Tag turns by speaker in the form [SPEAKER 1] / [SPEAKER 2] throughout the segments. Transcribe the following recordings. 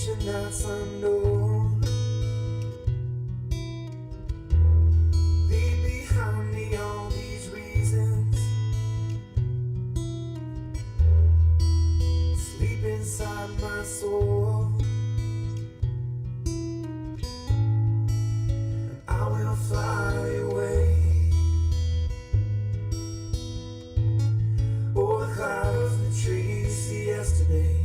[SPEAKER 1] destination that's unknown. Leave behind me all these reasons. Sleep inside my soul. And I will fly away over the clouds and the trees. See yesterday,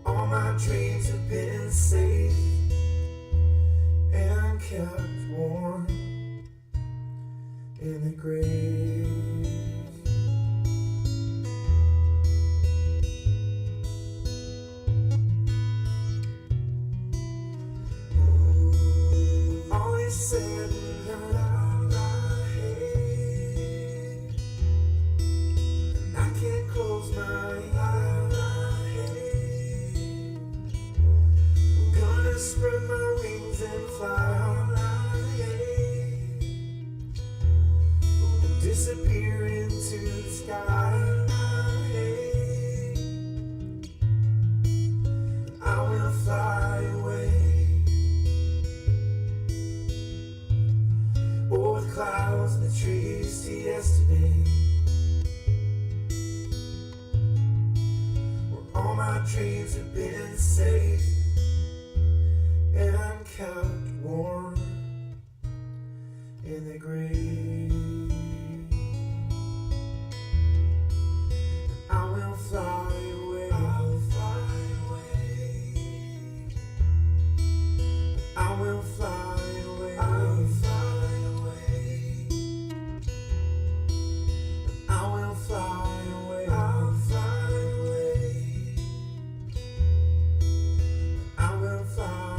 [SPEAKER 1] all my dreams have been safe and kept warm in the grave. Always said that I hate, and I can't close my eyes. Spread my wings and fly, disappear into the sky. I will fly away over the clouds and the trees to yesterday, where all my dreams have been safe and kept warm in the grave. I will fly away. I'll fly away. I will fly away. I'll fly away. I will fly away. I'll fly away. I will fly.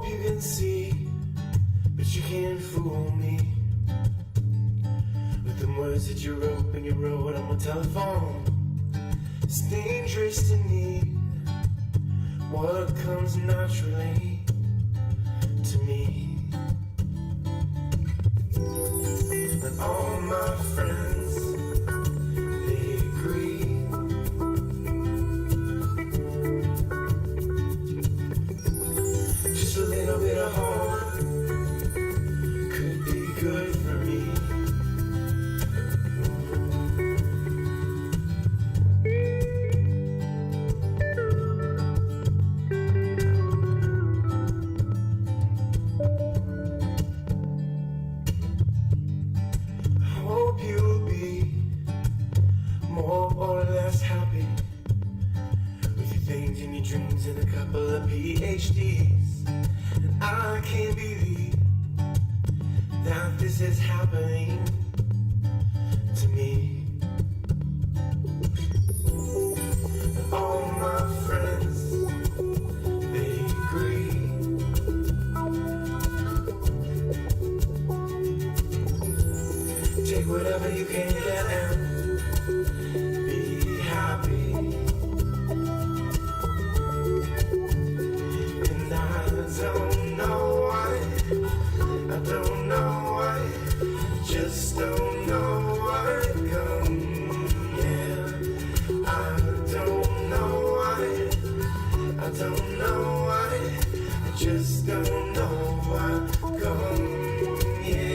[SPEAKER 1] You can see, but you can't fool me with the words that you wrote when you wrote on my telephone. It's dangerous to need what comes naturally to me. And all my friends, they agree. A little bit of hope could be good for me. I hope you'll be more or less happy with your things and your dreams and a couple of PhDs. I can't believe that this is happening to me. All my friends, they agree. Take whatever you can get and be happy. And I don't know why, I don't know why, just don't know why I come, yeah. I don't know why, I don't know why, I just don't know why I come, yeah.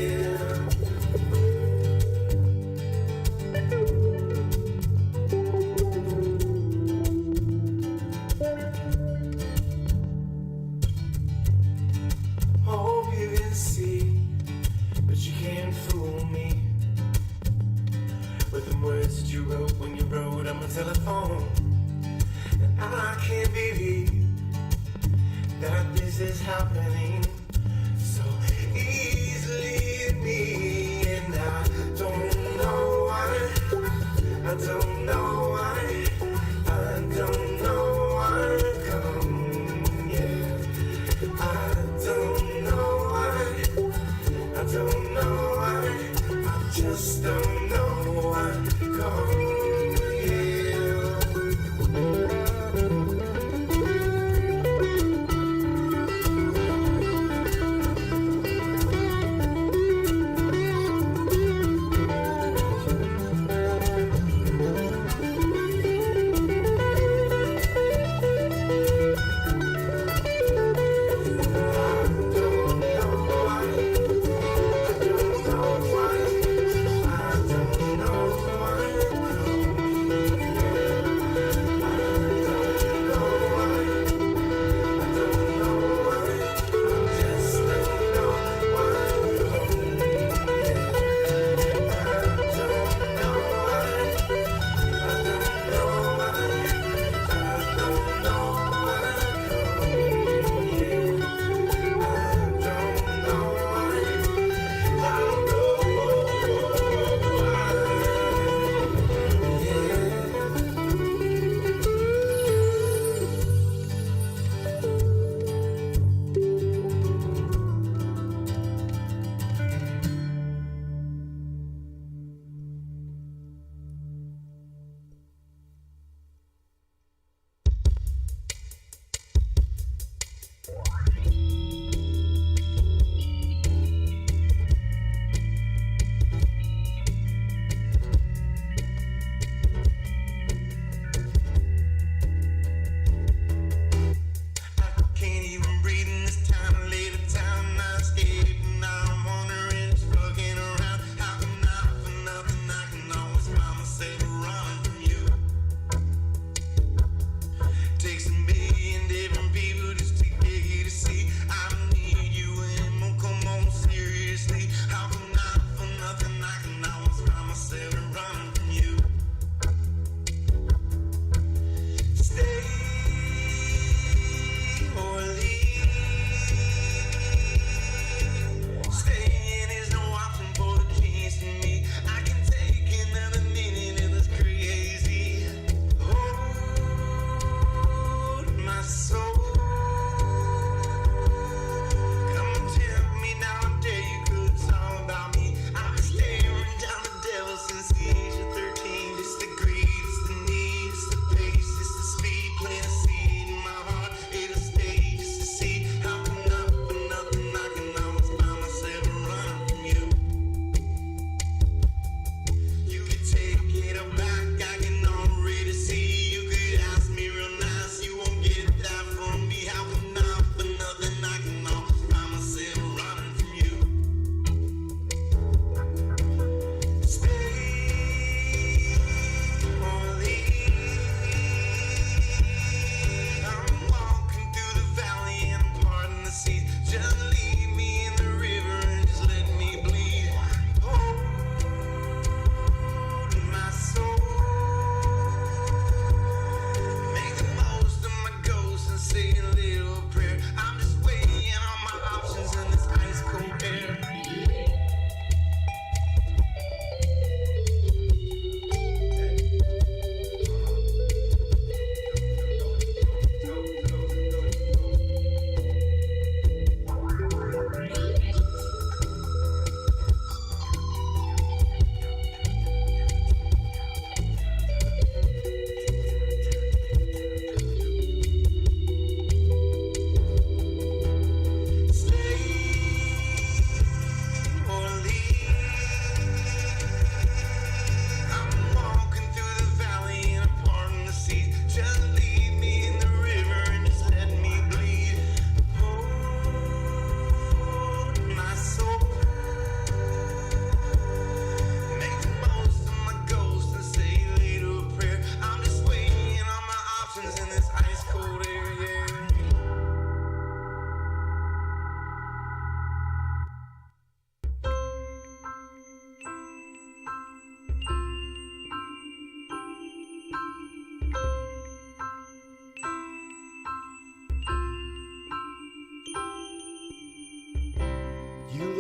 [SPEAKER 1] See, but you can't fool me with the words that you wrote when you wrote on my telephone. And I can't believe that this is happening so easily to me. And I don't know I don't know why, I don't know why I come, yeah. I don't know why, I don't know why, I just don't know why I come, yeah.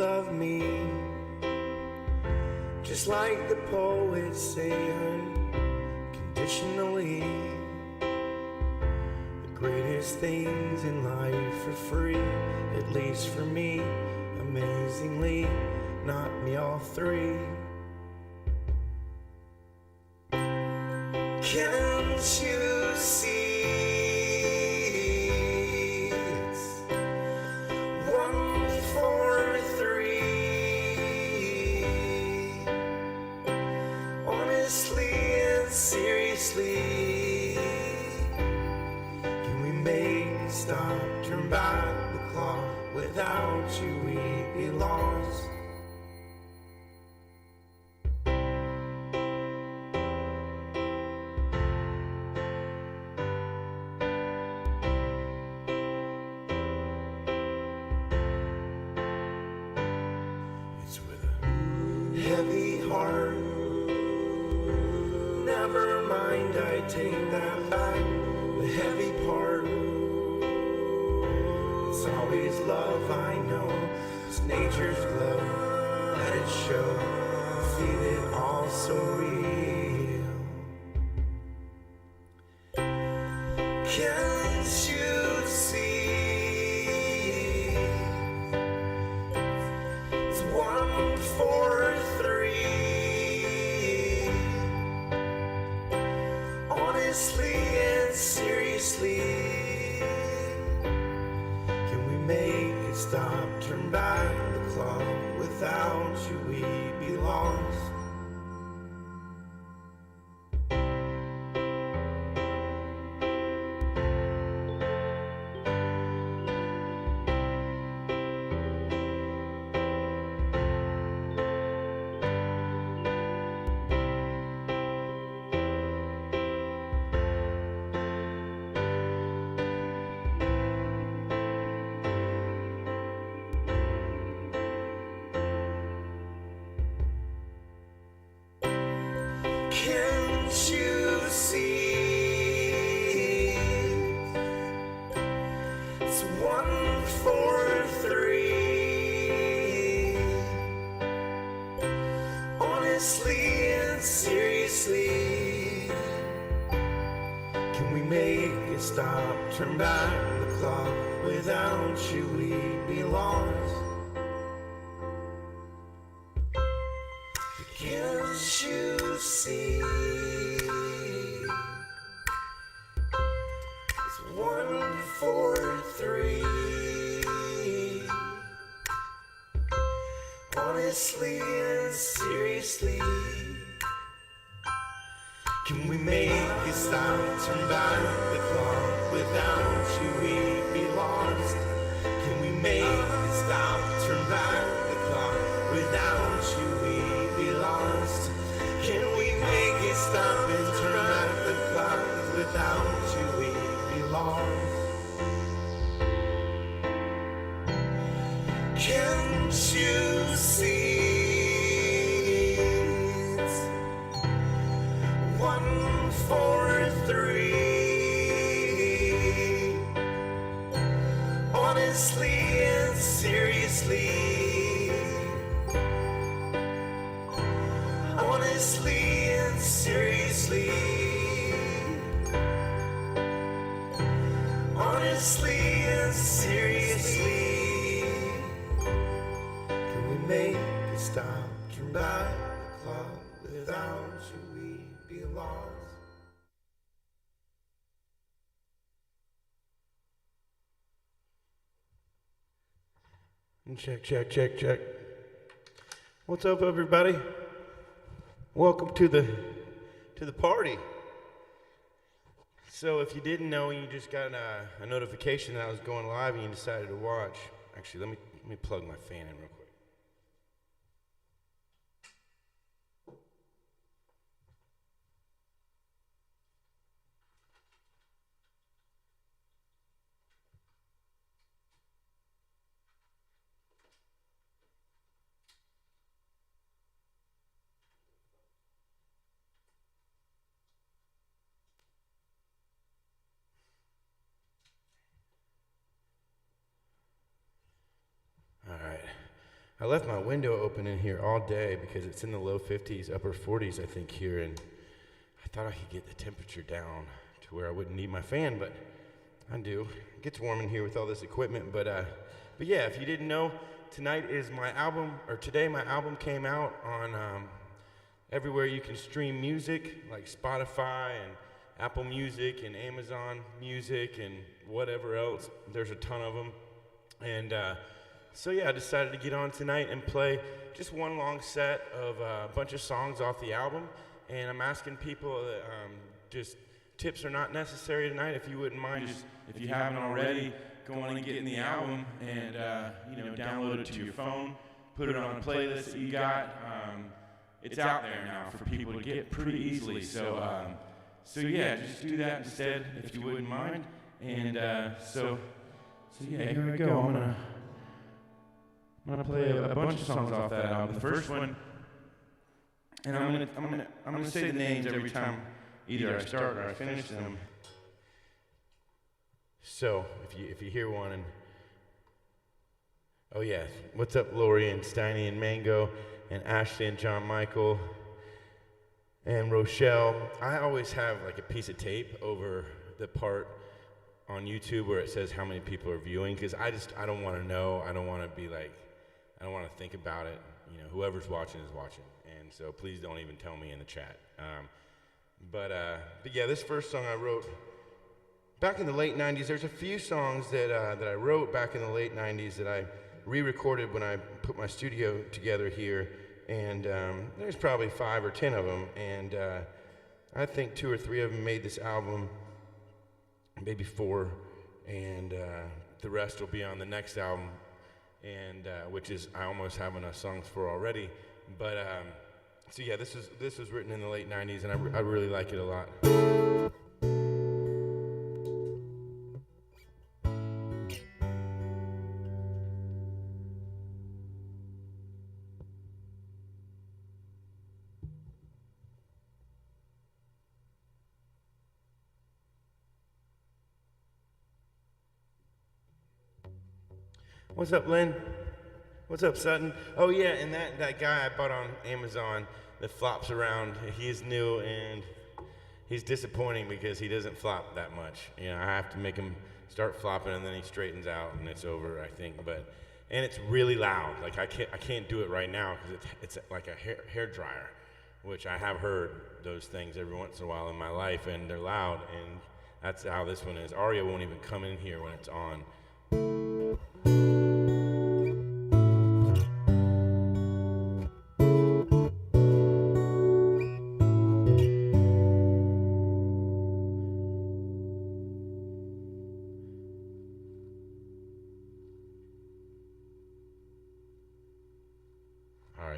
[SPEAKER 1] love me, just like the poets say, honey. Additionally, the greatest things in life are free, at least for me. Amazingly, not me all three. Can't you see it's 1, 4, 3? Honestly and seriously, can we make it stop, turn back the clock? Without you we'd be lost. It's with a heavy heart. Never mind, I take that back. The heavy part, it's always love, I know. It's nature's glow, let it show. Feel it all so real. Can't you see? It's 1, 4, 3. Honestly and seriously, can we make it stop, turn back the clock? Without you we'd be lost. Can't you see? It's 1, 4, 3. Honestly and seriously, can we make it stop, turn back the clock? Without you we'd be lost. Can't you see? It's 1, 4, 3. Honestly and seriously, can we make it stop, turn back the clock? Without you we'd be lost. Can we make it stop, turn back the clock? Without you we'd be lost. Can we make it stop and turn back the clock? Without you we'd be lost. Can't you see? It's 1, 4, 3. Honestly and seriously, honestly and seriously, honestly and seriously, can we make it stop, turn back the clock? Without you we'd be lost. Check, check, check, check. What's up, everybody? Welcome to the party. So if you didn't know, you just got a notification that I was going live and you decided to watch. Actually, let me plug my fan in real quick. All right. I left my window open in here all day because it's in the low 50s, upper 40s, I think, here, and I thought I could get the temperature down to where I wouldn't need my fan, but I do. It gets warm in here with all this equipment, but yeah, if you didn't know, tonight is my album, or today my album came out on everywhere you can stream music, like Spotify and Apple Music and Amazon Music and whatever else. There's a ton of them. And so yeah, I decided to get on tonight and play just one long set of a bunch of songs off the album. And I'm asking people that just tips are not necessary tonight. If you wouldn't mind, just if you haven't already, go on and get in the album and download it to your phone, put it on a playlist that you got. It's out there now for people to get pretty easily. So yeah, just do that instead if you wouldn't mind. And so yeah, here I go. I'm gonna play a bunch of songs off that album. The first one, and I'm gonna say the names every time either I start or I finish them. So if you hear one, and oh yeah, what's up, Lori and Steiny and Mango and Ashley and John Michael and Rochelle. I always have like a piece of tape over the part on YouTube where it says how many people are viewing, because I don't want to know. I don't want to be like, I don't want to think about it. Whoever's watching is watching, and so please don't even tell me in the chat. But yeah, this first song I wrote back in the late 90s. There's a few songs that I wrote back in the late 90s that I re-recorded when I put my studio together here, and there's probably 5 or 10 of them, and I think 2 or 3 of them made this album, maybe 4, and the rest will be on the next album, and which is I almost have enough songs for already. But so yeah, this was written in the late 90s, and I really like it a lot. What's up, Lynn? What's up, Sutton? Oh yeah, and that guy I bought on Amazon that flops around, he's new and he's disappointing because he doesn't flop that much. I have to make him start flopping and then he straightens out and it's over, I think. And it's really loud. Like I can't do it right now because it's like a hair dryer, which I have heard those things every once in a while in my life, and they're loud, and that's how this one is. Aria won't even come in here when it's on.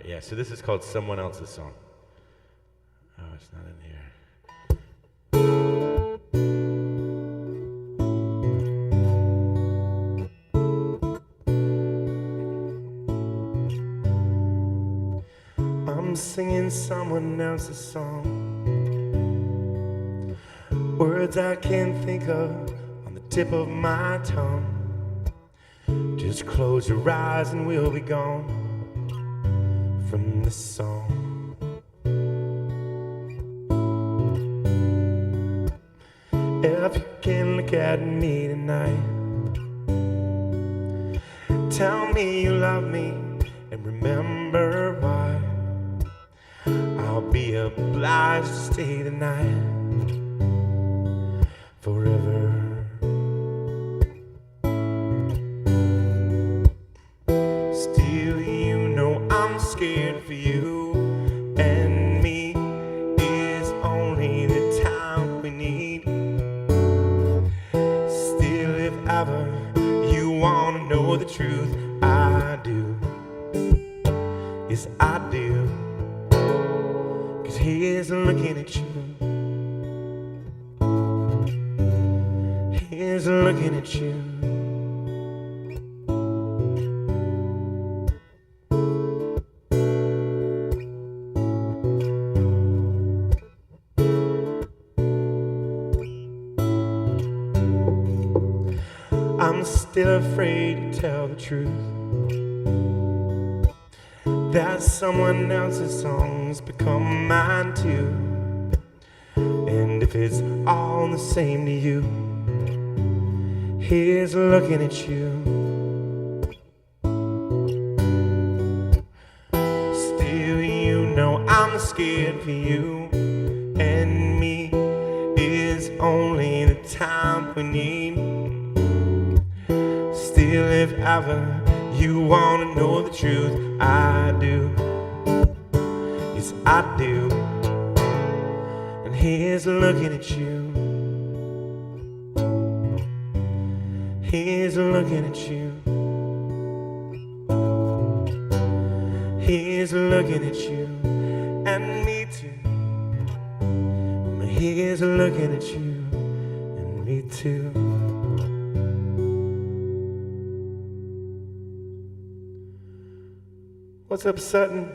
[SPEAKER 1] Yeah, so this is called Someone Else's Song. Oh, it's not in here. I'm singing someone else's song. Words I can't think of on the tip of my tongue. Just close your eyes and we'll be gone from this song. If you can look at me tonight, tell me you love me and remember why. I'll be obliged to stay the night forever. Scared for you and me is only the time we need. Still, if ever you want to know the truth, I do. Yes, I do. 'Cause here's looking at you. Here's looking at you. I'm still afraid to tell the truth, that someone else's songs become mine too. if it's all the same to you. Here's looking at you. Still, you know I'm scared for you, and me is only the time we need. Still, if ever you wanna know the truth, I do. Yes, I do. And here's looking at you. Here's looking at you. Here's looking at you. And me too. Here's looking at you. And me too. What's up, Sutton?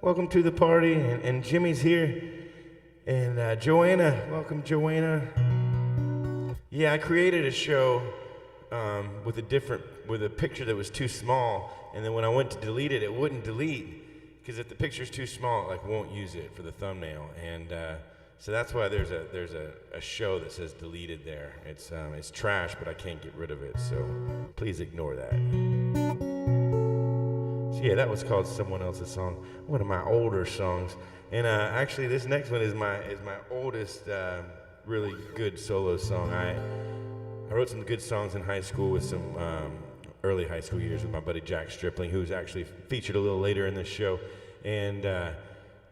[SPEAKER 1] Welcome to the party, and Jimmy's here, and Joanna, welcome, Joanna. Yeah, I created a show with a picture that was too small, and then when I went to delete it, it wouldn't delete, because if the picture's too small, it won't use it for the thumbnail, and so that's why there's a show that says deleted there. It's trash, but I can't get rid of it, so please ignore that. Yeah, that was called Someone Else's Song, one of my older songs. And actually, this next one is my oldest really good solo song. I wrote some good songs in high school with some early high school years with my buddy Jack Stripling, who's actually featured a little later in this show. And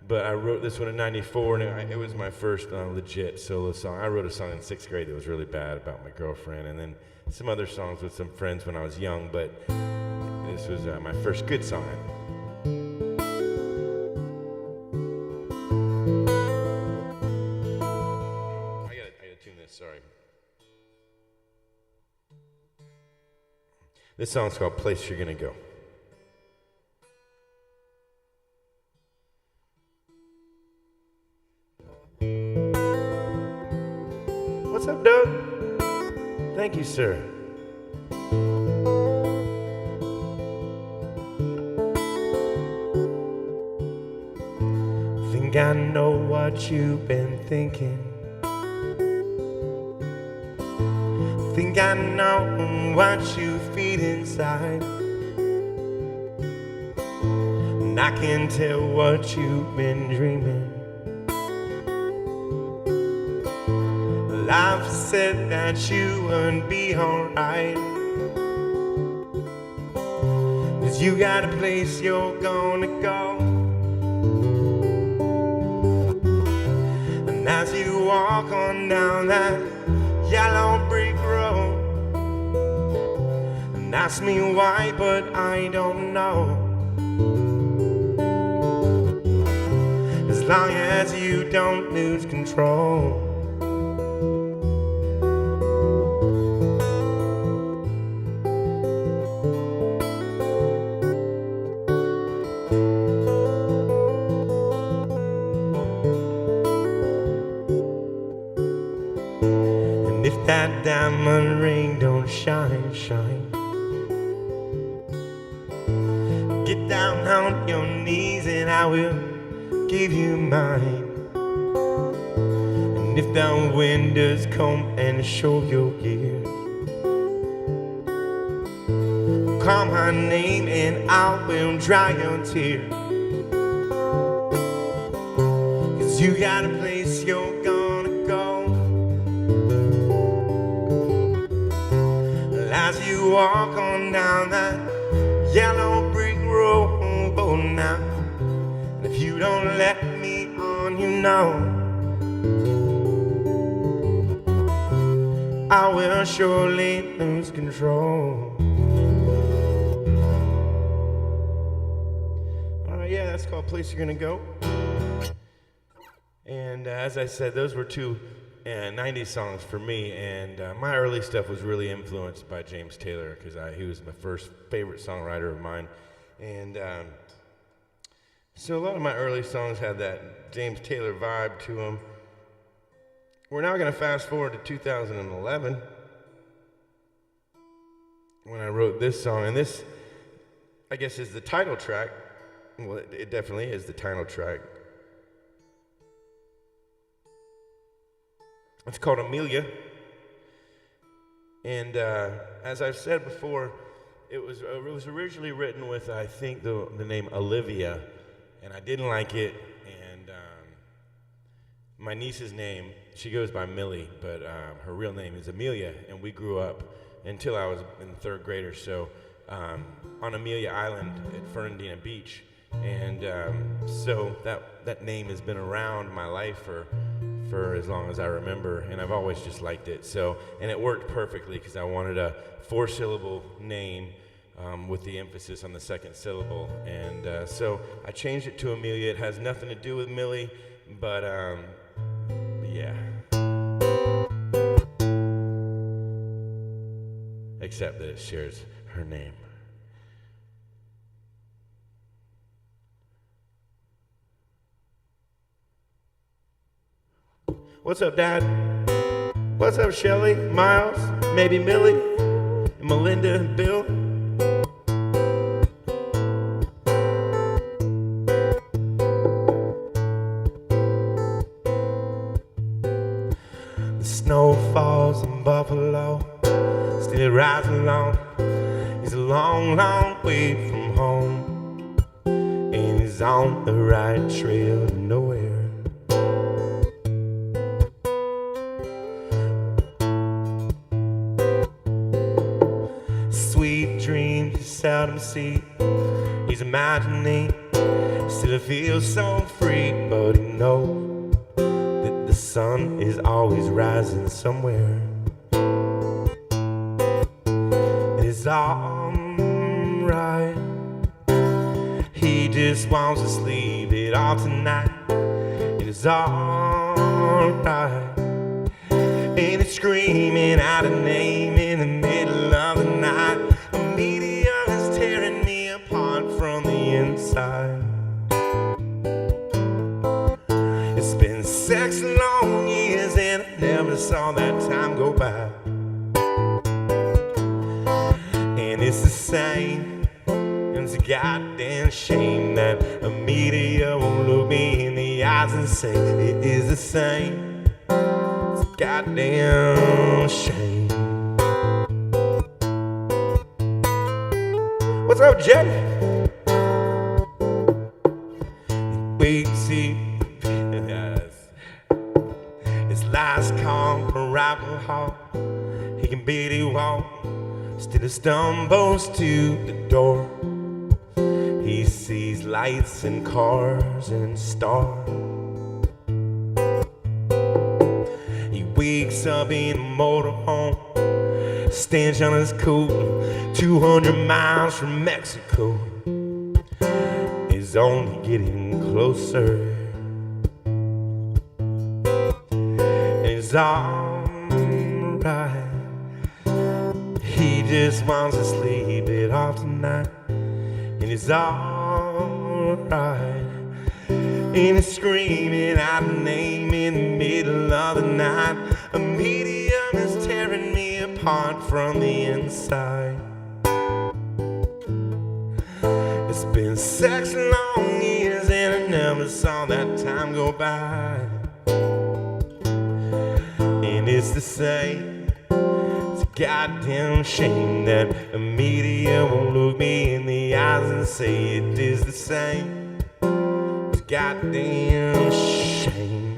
[SPEAKER 1] but I wrote this one in '94, and it was my first legit solo song. I wrote a song in 6th grade that was really bad about my girlfriend, and then some other songs with some friends when I was young, but this was my first good song. I gotta tune this, sorry. This song's called Place You're Gonna Go. What's up, Doug? Thank you, sir. Think I know what you've been thinking. Think I know what you feel inside. And I can tell what you've been dreaming. Life said that you would be alright, 'cause you got a place you're gonna go. And as you walk on down that yellow brick road, and ask me why, but I don't know. As long as you don't lose control. That diamond ring don't shine, shine. Get down on your knees and I will give you mine. And if the wind does come and show your gears, call my name and I will dry your tears. 'Cause you got a place you're gonna go. As you walk on down that yellow brick road now, and if you don't let me on, you know I will surely lose control. Alright, yeah, that's called Place You're Gonna Go. And as I said, those were two 90s songs for me, and my early stuff was really influenced by James Taylor, because he was my first favorite songwriter of mine. And so a lot of my early songs had that James Taylor vibe to them. We're now going to fast forward to 2011 when I wrote this song, and this, I guess, is the title track. Well, it definitely is the title track. It's called Amelia. And as I've said before, it was originally written with, I think, the name Olivia, and I didn't like it. And my niece's name, she goes by Millie, but her real name is Amelia, and we grew up until I was in third grade or so on Amelia Island at Fernandina Beach. And so that name has been around my life for as long as I remember, and I've always just liked it. So, and it worked perfectly because I wanted a 4-syllable name with the emphasis on the second syllable. And so I changed it to Amelia. It has nothing to do with Millie, but yeah. Except that it shares her name. What's up, Dad? What's up, Shelly, Miles, maybe Millie, and Melinda and Bill? The snow falls in Buffalo, still it rides along. He's a long, long way from home, and he's on the right trail to nowhere. Sweet dreams you seldom see, he's imagining, still feels so free, but he knows that the sun is always rising somewhere. It's alright, he just wants to sleep it off tonight. It's alright, and it's screaming out a name in the middle of the night. A meteor is tearing me apart from the inside. It's been 6 long years and I never saw that time go by. And it's the same, and it's a goddamn shame that a meteor won't look me in the eyes and say it is the same. It's a goddamn shame. What's up, Jay? We see his last call for alcohol. He can barely walk, still he stumbles to the door. He sees lights and cars and stars. He wakes up in a motorhome, stench on his coat, 200 miles from Mexico. He's only getting closer. And it's alright, he just wants to sleep it off tonight. And it's alright, and it's screaming out a name in the middle of the night. A medium is tearing me apart from the inside. It's been 6 long years and I never saw that time go by. And it's the same, it's a goddamn shame that a media won't look me in the eyes and say it is the same. It's a goddamn shame.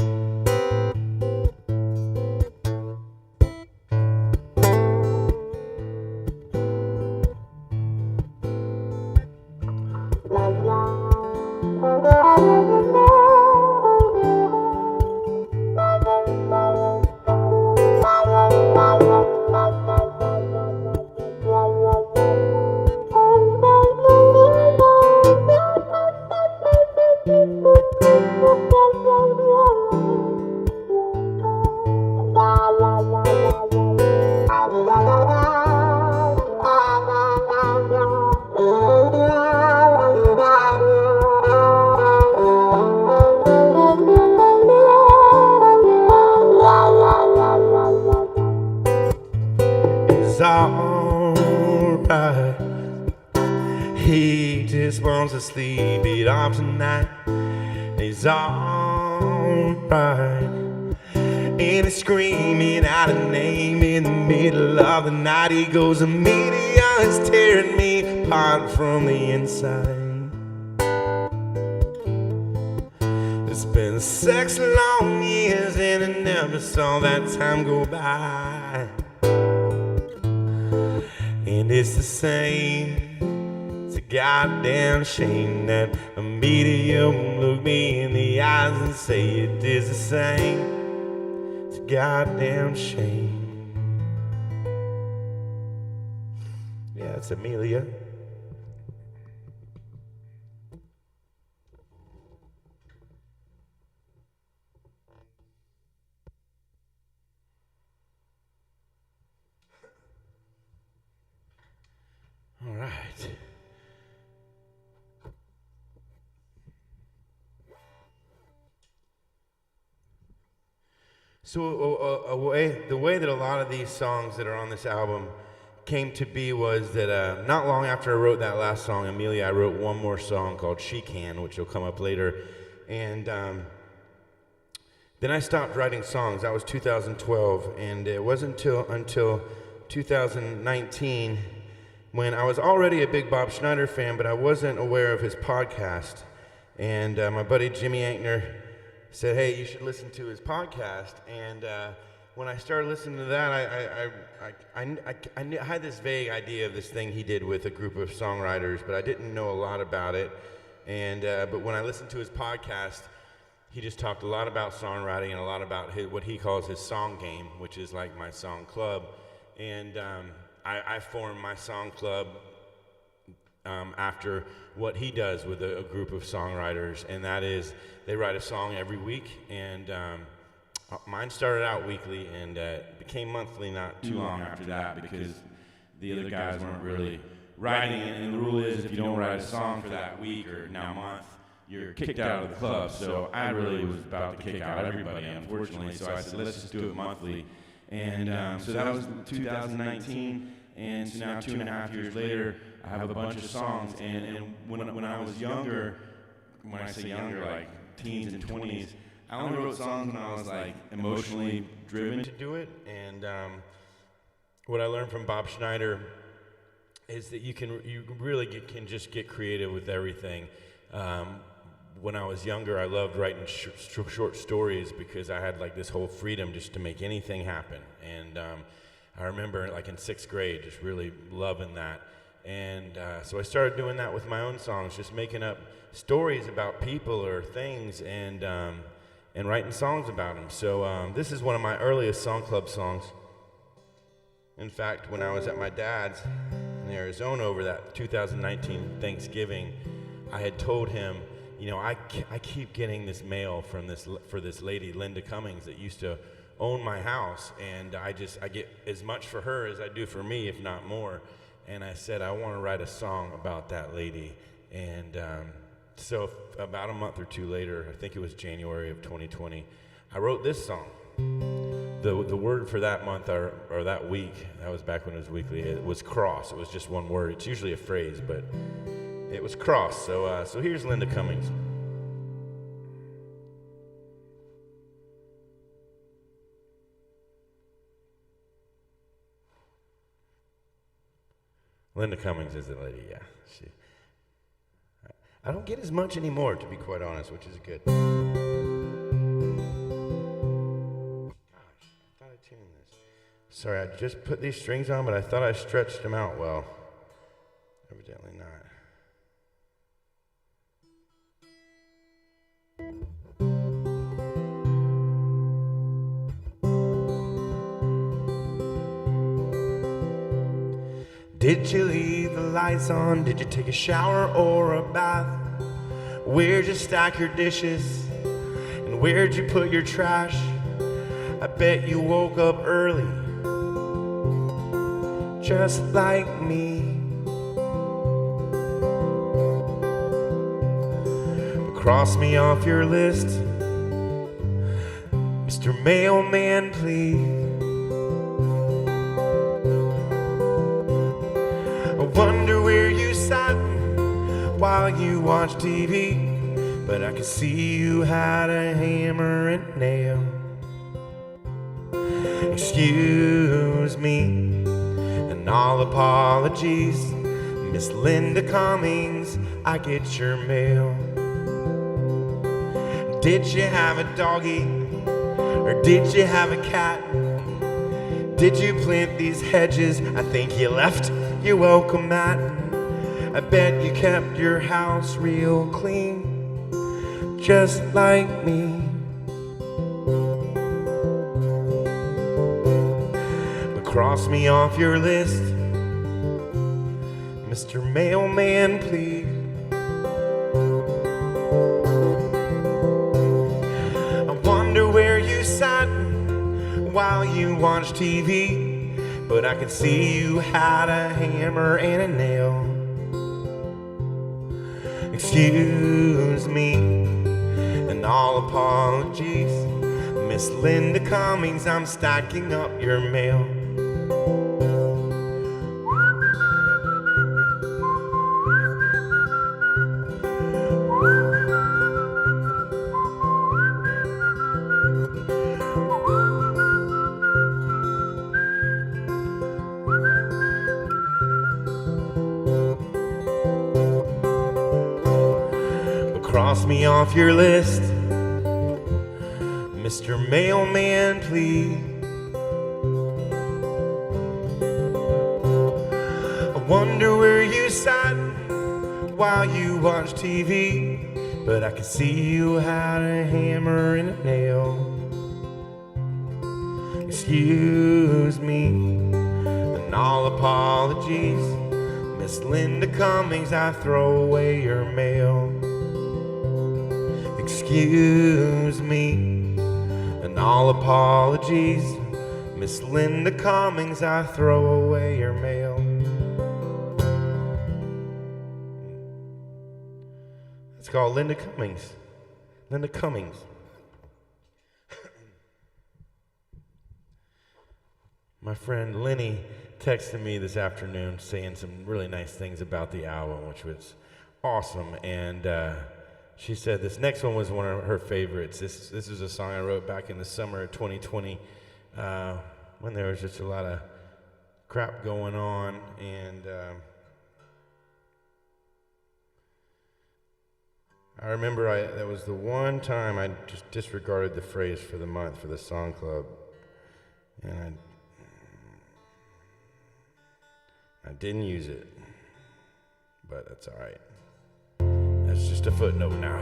[SPEAKER 1] It's alright, he just wants to sleep it off tonight. It's alright, And he's screaming out a name in the middle of the night. He goes, Amelia is tearing me apart from the inside. It's been 6 long years and I never saw that time go by. And it's the same, it's a goddamn shame that Amelia won't look me in the eyes and say it is the same. It's a goddamn shame. Yeah, it's Amelia. All right. So the way that a lot of these songs that are on this album came to be was that not long after I wrote that last song, Amelia, I wrote one more song called She Can, which will come up later. And then I stopped writing songs. That was 2012. And it wasn't until 2019 when I was already a big Bob Schneider fan, but I wasn't aware of his podcast. And my buddy Jimmy Ankner said, hey, you should listen to his podcast. And when I started listening to that, I had this vague idea of this thing he did with a group of songwriters, but I didn't know a lot about it. And but when I listened to his podcast, he just talked a lot about songwriting and a lot about what he calls his song game, which is like my song club. And I formed my song club after what he does with a group of songwriters, and that is they write a song every week, and mine started out weekly and became monthly not too long after that because the other guys weren't really writing it, and the rule is if you don't write a song for that week or now month, you're kicked out of the club. So I really was about to kick out everybody, unfortunately, so I said, let's just do it monthly. And so that was 2019, and so now 2.5 years later, I have a bunch of songs. And when I was younger, when I say younger, like teens and 20s, I only wrote songs when I was like emotionally driven to do it. And what I learned from Bob Schneider is that you really can just get creative with everything. When I was younger, I loved writing short stories because I had like this whole freedom just to make anything happen. And I remember like in 6th grade just really loving that. And so I started doing that with my own songs, just making up stories about people or things and writing songs about them. So this is one of my earliest song club songs. In fact, when I was at my dad's in Arizona over that 2019 Thanksgiving, I had told him, you know, I keep getting this mail from this lady, Linda Cummings, that used to own my house, and I get as much for her as I do for me, if not more. And I said, I want to write a song about that lady. And so about a month or two later, I think it was January of 2020, I wrote this song. The word for that month or that week, that was back when it was weekly, it was cross. It was just one word. It's usually a phrase, but it was cross. So here's Linda Cummings. Linda Cummings is the lady, yeah. I don't get as much anymore, to be quite honest, which is good. Gosh, I thought I tuned this. Sorry, I just put these strings on, but I thought I stretched them out well. Evidently not. Did you leave the lights on? Did you take a shower or a bath? Where'd you stack your dishes? And where'd you put your trash? I bet you woke up early, just like me. Cross me off your list, Mr. Mailman, please. I wonder where you sat while you watched TV, but I could see you had a hammer and nail. Excuse me, and all apologies, Miss Linda Cummings, I get your mail. Did you have a doggy, or did you have a cat? Did you plant these hedges I think you left your welcome mat? I bet you kept your house real clean, just like me. But cross me off your list, Mr. Mailman, please. I wonder where you sat while you watched TV, but I could see you had a hammer and a nail. Excuse me, and all apologies, Miss Linda Cummings, I'm stacking up your mail. Cross me off your list, Mr. Mailman, please. I wonder where you sat while you watched TV, but I could see you had a hammer and a nail. Excuse me, and all apologies, Miss Linda Cummings, I throw away your mail. Excuse me, and all apologies, Miss Linda Cummings, I throw away your mail. It's called Linda Cummings. Linda Cummings. My friend Lenny texted me this afternoon saying some really nice things about the album, which was awesome, and she said this next one was one of her favorites. This is a song I wrote back in the summer of 2020 when there was just a lot of crap going on. And I remember that was the one time I just disregarded the phrase for the month for the song club. And I didn't use it, but that's all right. That's just a footnote now.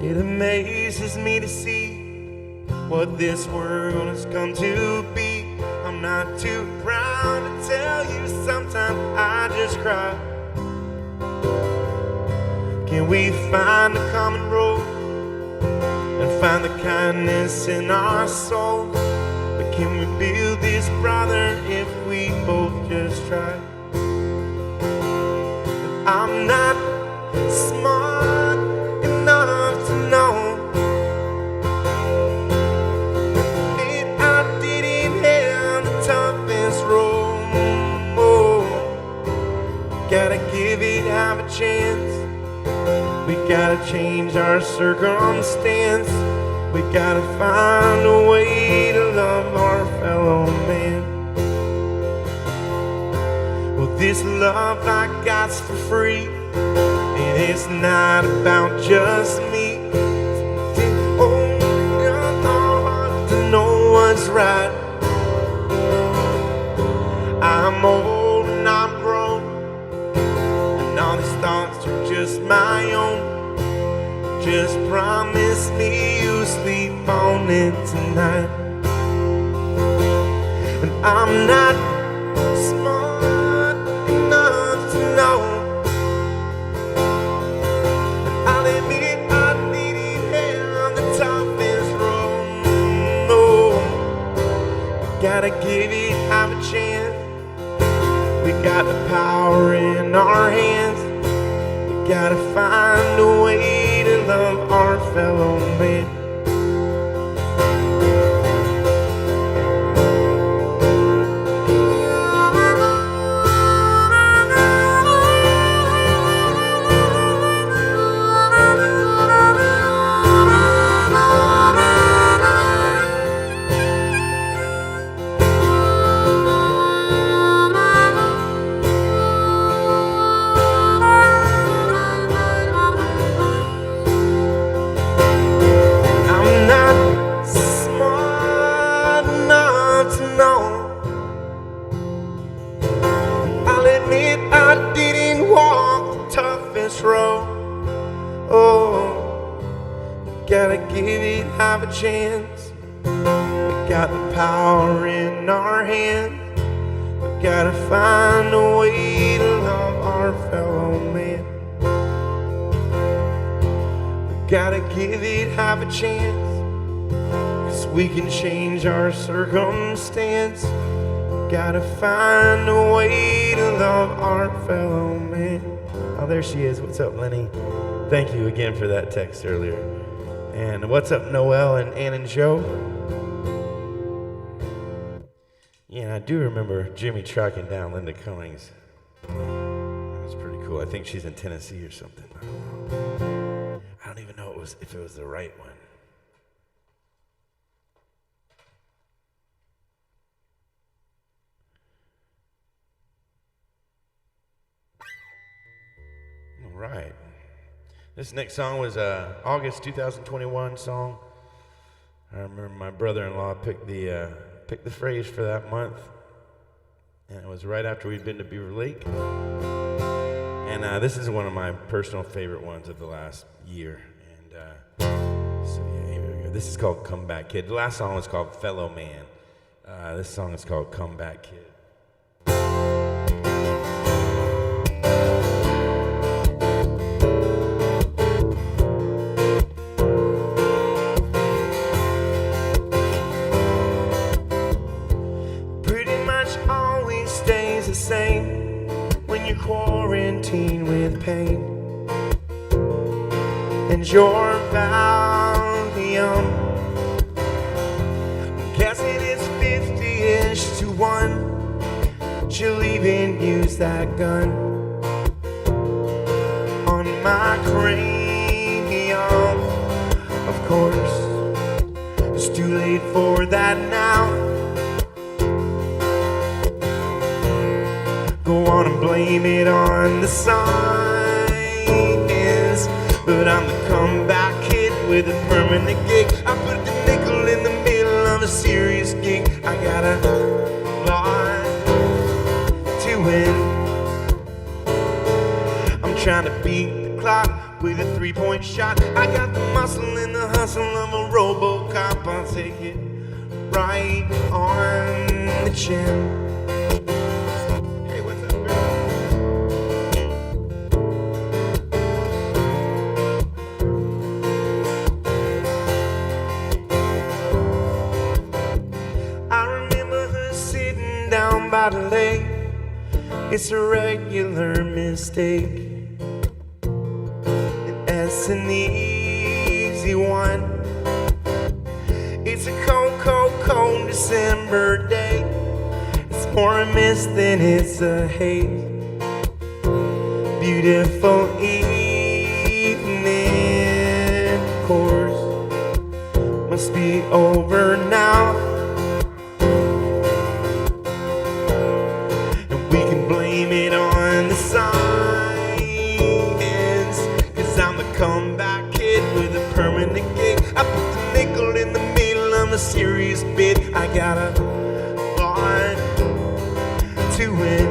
[SPEAKER 1] It amazes me to see what this world has come to be. I'm not too proud to tell you, sometimes I just cry. Can we find a common road and find the kindness in our souls? But can we build this brother if we both just try? I'm not smart enough to know that I didn't have the toughest road. Oh, gotta give it half a chance. We gotta change our circumstance. We gotta find a way to love our fellow man. Well, this love I got's for free, and it's not about just me. Open our hearts to know what's right. I'm old and I'm grown, and all these thoughts are just my own. Just promise me you'll sleep on it tonight. And I'm not smart enough to know, and I'll admit I didn't have the toughest road. No, we gotta give it half a chance. We got the power in our hands. We gotta find a way to love our fellow man. gotta give it half a chance. We got the power in our hands. We gotta find a way to love our fellow man. We gotta give it half a chance, 'cause we can change our circumstance. We gotta find a way to love our fellow man. Oh, there she is. What's up, Lenny? Thank you again for that text earlier. And what's up, Noel and Ann and Joe? Yeah, I do remember Jimmy tracking down Linda Cummings. That was pretty cool. I think she's in Tennessee or something. I don't know. I don't even know if it was the right one. All right. This next song was August 2021 song. I remember my brother-in-law picked the phrase for that month, and it was right after we'd been to Beaver Lake. And this is one of my personal favorite ones of the last year. And so yeah, here we go. This is called "Come Back Kid." The last song was called "Fellow Man." This song is called "Come Back Kid." The same when you're quarantined with pain and your Valium. I'm guessing it's 50-ish to 1. She'll even use that gun on my cranium. Of course, it's too late for that now. Go on and blame it on the science, but I'm the comeback kid with a permanent gig. I put the nickel in the middle of a serious gig. I got a lot to win. I'm trying to beat the clock with a 3-point shot. I got the muscle and the hustle of a RoboCop. I'll take it right on the chin. Down by the lake, it's a regular mistake. It's an easy one. It's a cold, cold, cold December day. It's more a mist than it's a haze. Beautiful evening, of course, must be over now. Blame it on the science, 'cause I'm the comeback kid with a permanent gig. I put the nickel in the middle of a serious bid. I got a lot to win.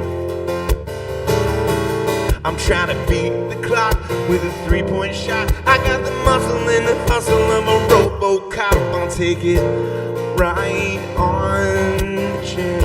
[SPEAKER 1] I'm trying to beat the clock with a 3-point shot. I got the muscle and the hustle of a RoboCop. I'll take it right on the chin.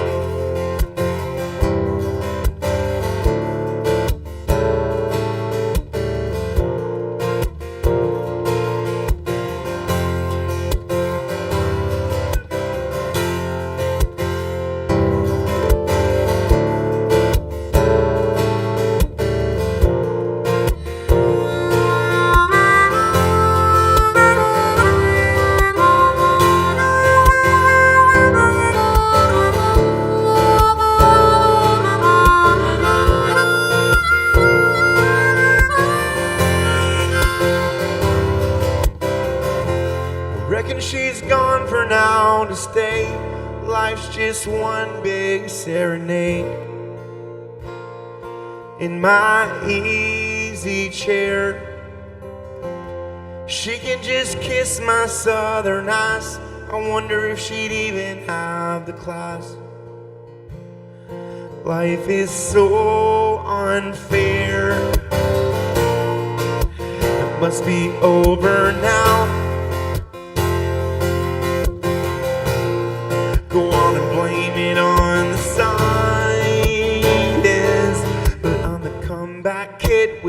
[SPEAKER 1] Reckon she's gone for now to stay. Life's just one big serenade. In my easy chair, she can just kiss my southern eyes. I wonder if she'd even have the class. Life is so unfair. It must be over now.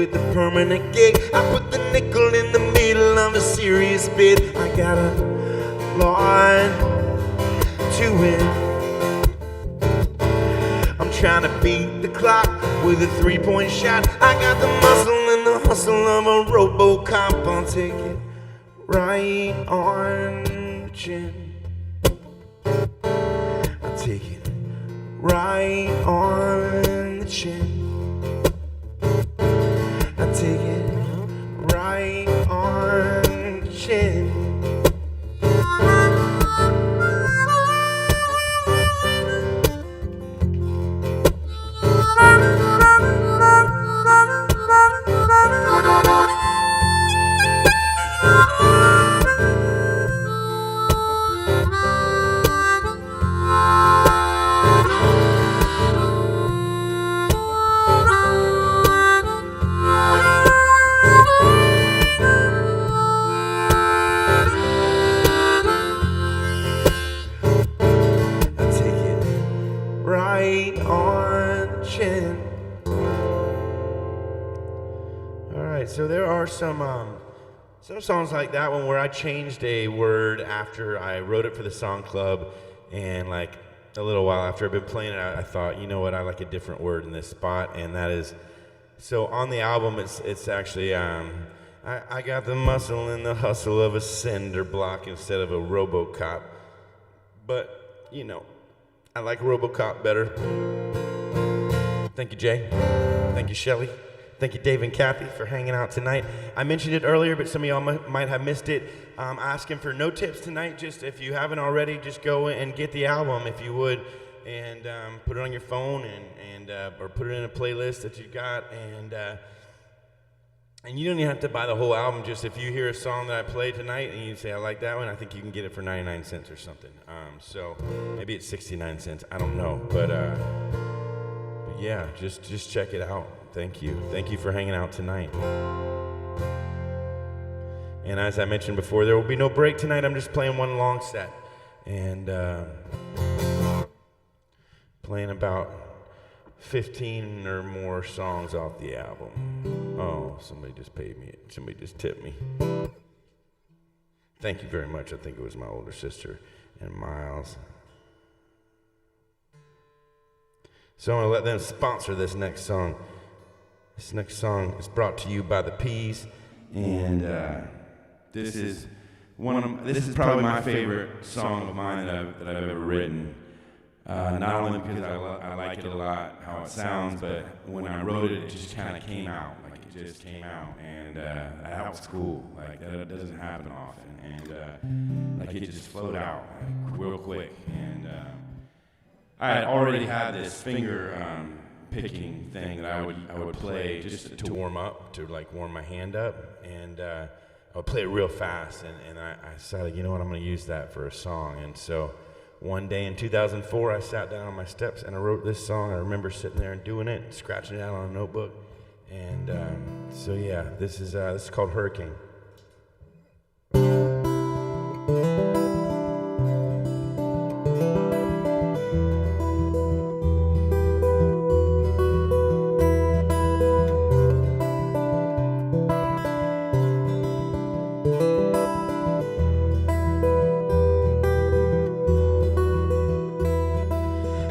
[SPEAKER 1] with a permanent gig. I put the nickel in the middle of a serious bid. I got a lot to win. I'm trying to beat the clock with a 3-point shot. I got the muscle and the hustle of a RoboCop. I'll take it right on the chin. I'll take it right on the chin. I'll take it right on the chin. Right on the chin. All right, so there are some songs like that one where I changed a word after I wrote it for the song club, and like a little while after I've been playing it, I thought, you know what, I like a different word in this spot, and that is, so on the album it's actually I got the muscle and the hustle of a cinder block instead of a RoboCop, but you know, I like RoboCop better. Thank you, Jay. Thank you, Shelly. Thank you, Dave and Kathy, for hanging out tonight. I mentioned it earlier, but some of y'all might have missed it. I'm asking for no tips tonight. Just if you haven't already, just go and get the album if you would, and put it on your phone and or put it in a playlist that you got, and you don't even have to buy the whole album. Just if you hear a song that I played tonight and you say, I like that one, I think you can get it for 99 cents or something. So maybe it's 69 cents. I don't know. But yeah, just check it out. Thank you. Thank you for hanging out tonight. And as I mentioned before, there will be no break tonight. I'm just playing one long set. And playing about 15 or more songs off the album. Oh, somebody just paid me. Somebody just tipped me. Thank you very much. I think it was my older sister and Miles. So I'm going to let them sponsor this next song. This next song is brought to you by the Peas. And this is probably my favorite song of mine that I've ever written. Not only because I like it a lot, how it sounds, but when I wrote it, it just kind of came out. Like, it just came out, and that was cool. Like, that doesn't happen often, and like, it just flowed out like, real quick. And I had already had this finger picking thing that I would play just to warm up, to like warm my hand up, and I would play it real fast, and I decided, you know what, I'm going to use that for a song. And so one day in 2004, I sat down on my steps and I wrote this song. I remember sitting there and doing it, scratching it out on a notebook. And so yeah, this is called Hurricane.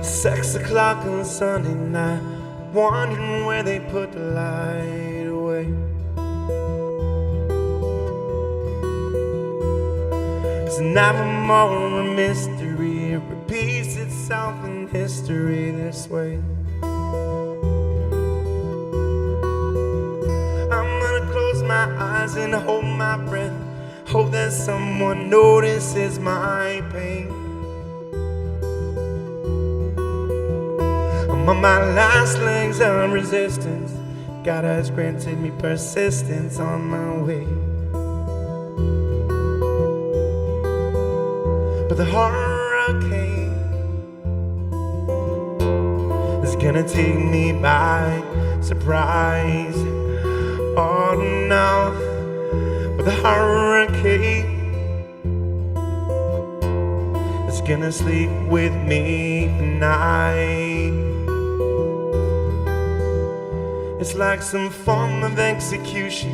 [SPEAKER 1] 6 o'clock on a Sunday night, wondering where they put the light away. It's never more a mystery, it repeats itself in history this way. I'm gonna close my eyes and hold my breath, hope that someone notices my pain. I'm on my last legs of resistance, God has granted me persistence on my way. But the hurricane is gonna take me by surprise. Oh no, but the hurricane is gonna sleep with me tonight. It's like some form of execution.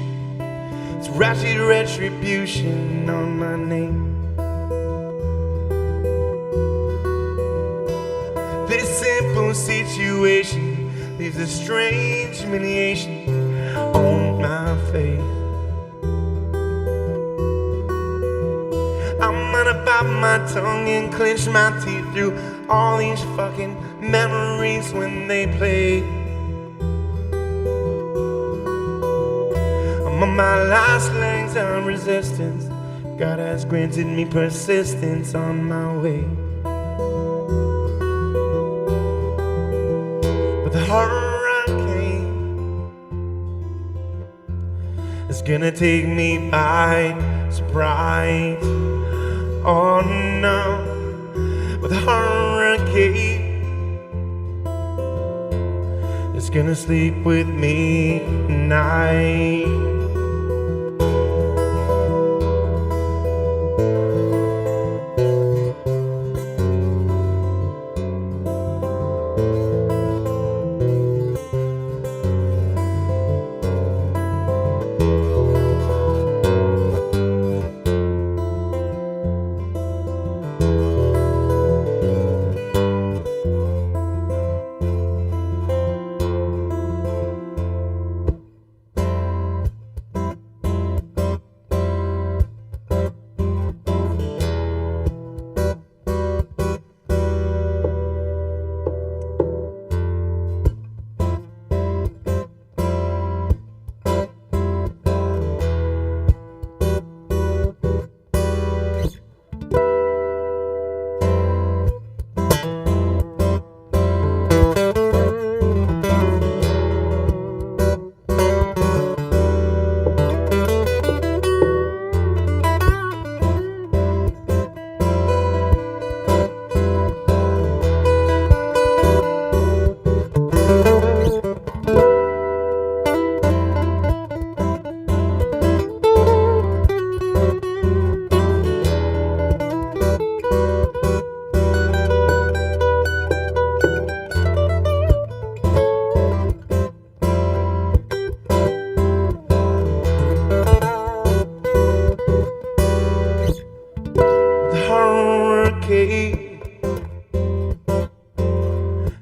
[SPEAKER 1] It's ratchet retribution on my name. This simple situation leaves a strange humiliation on my face. I'm gonna bite my tongue and clench my teeth through all these fucking memories when they play. I'm on my last legs of resistance. God has granted me persistence on my way. But the hurricane is gonna take me by surprise. Oh no, but the hurricane is gonna sleep with me tonight.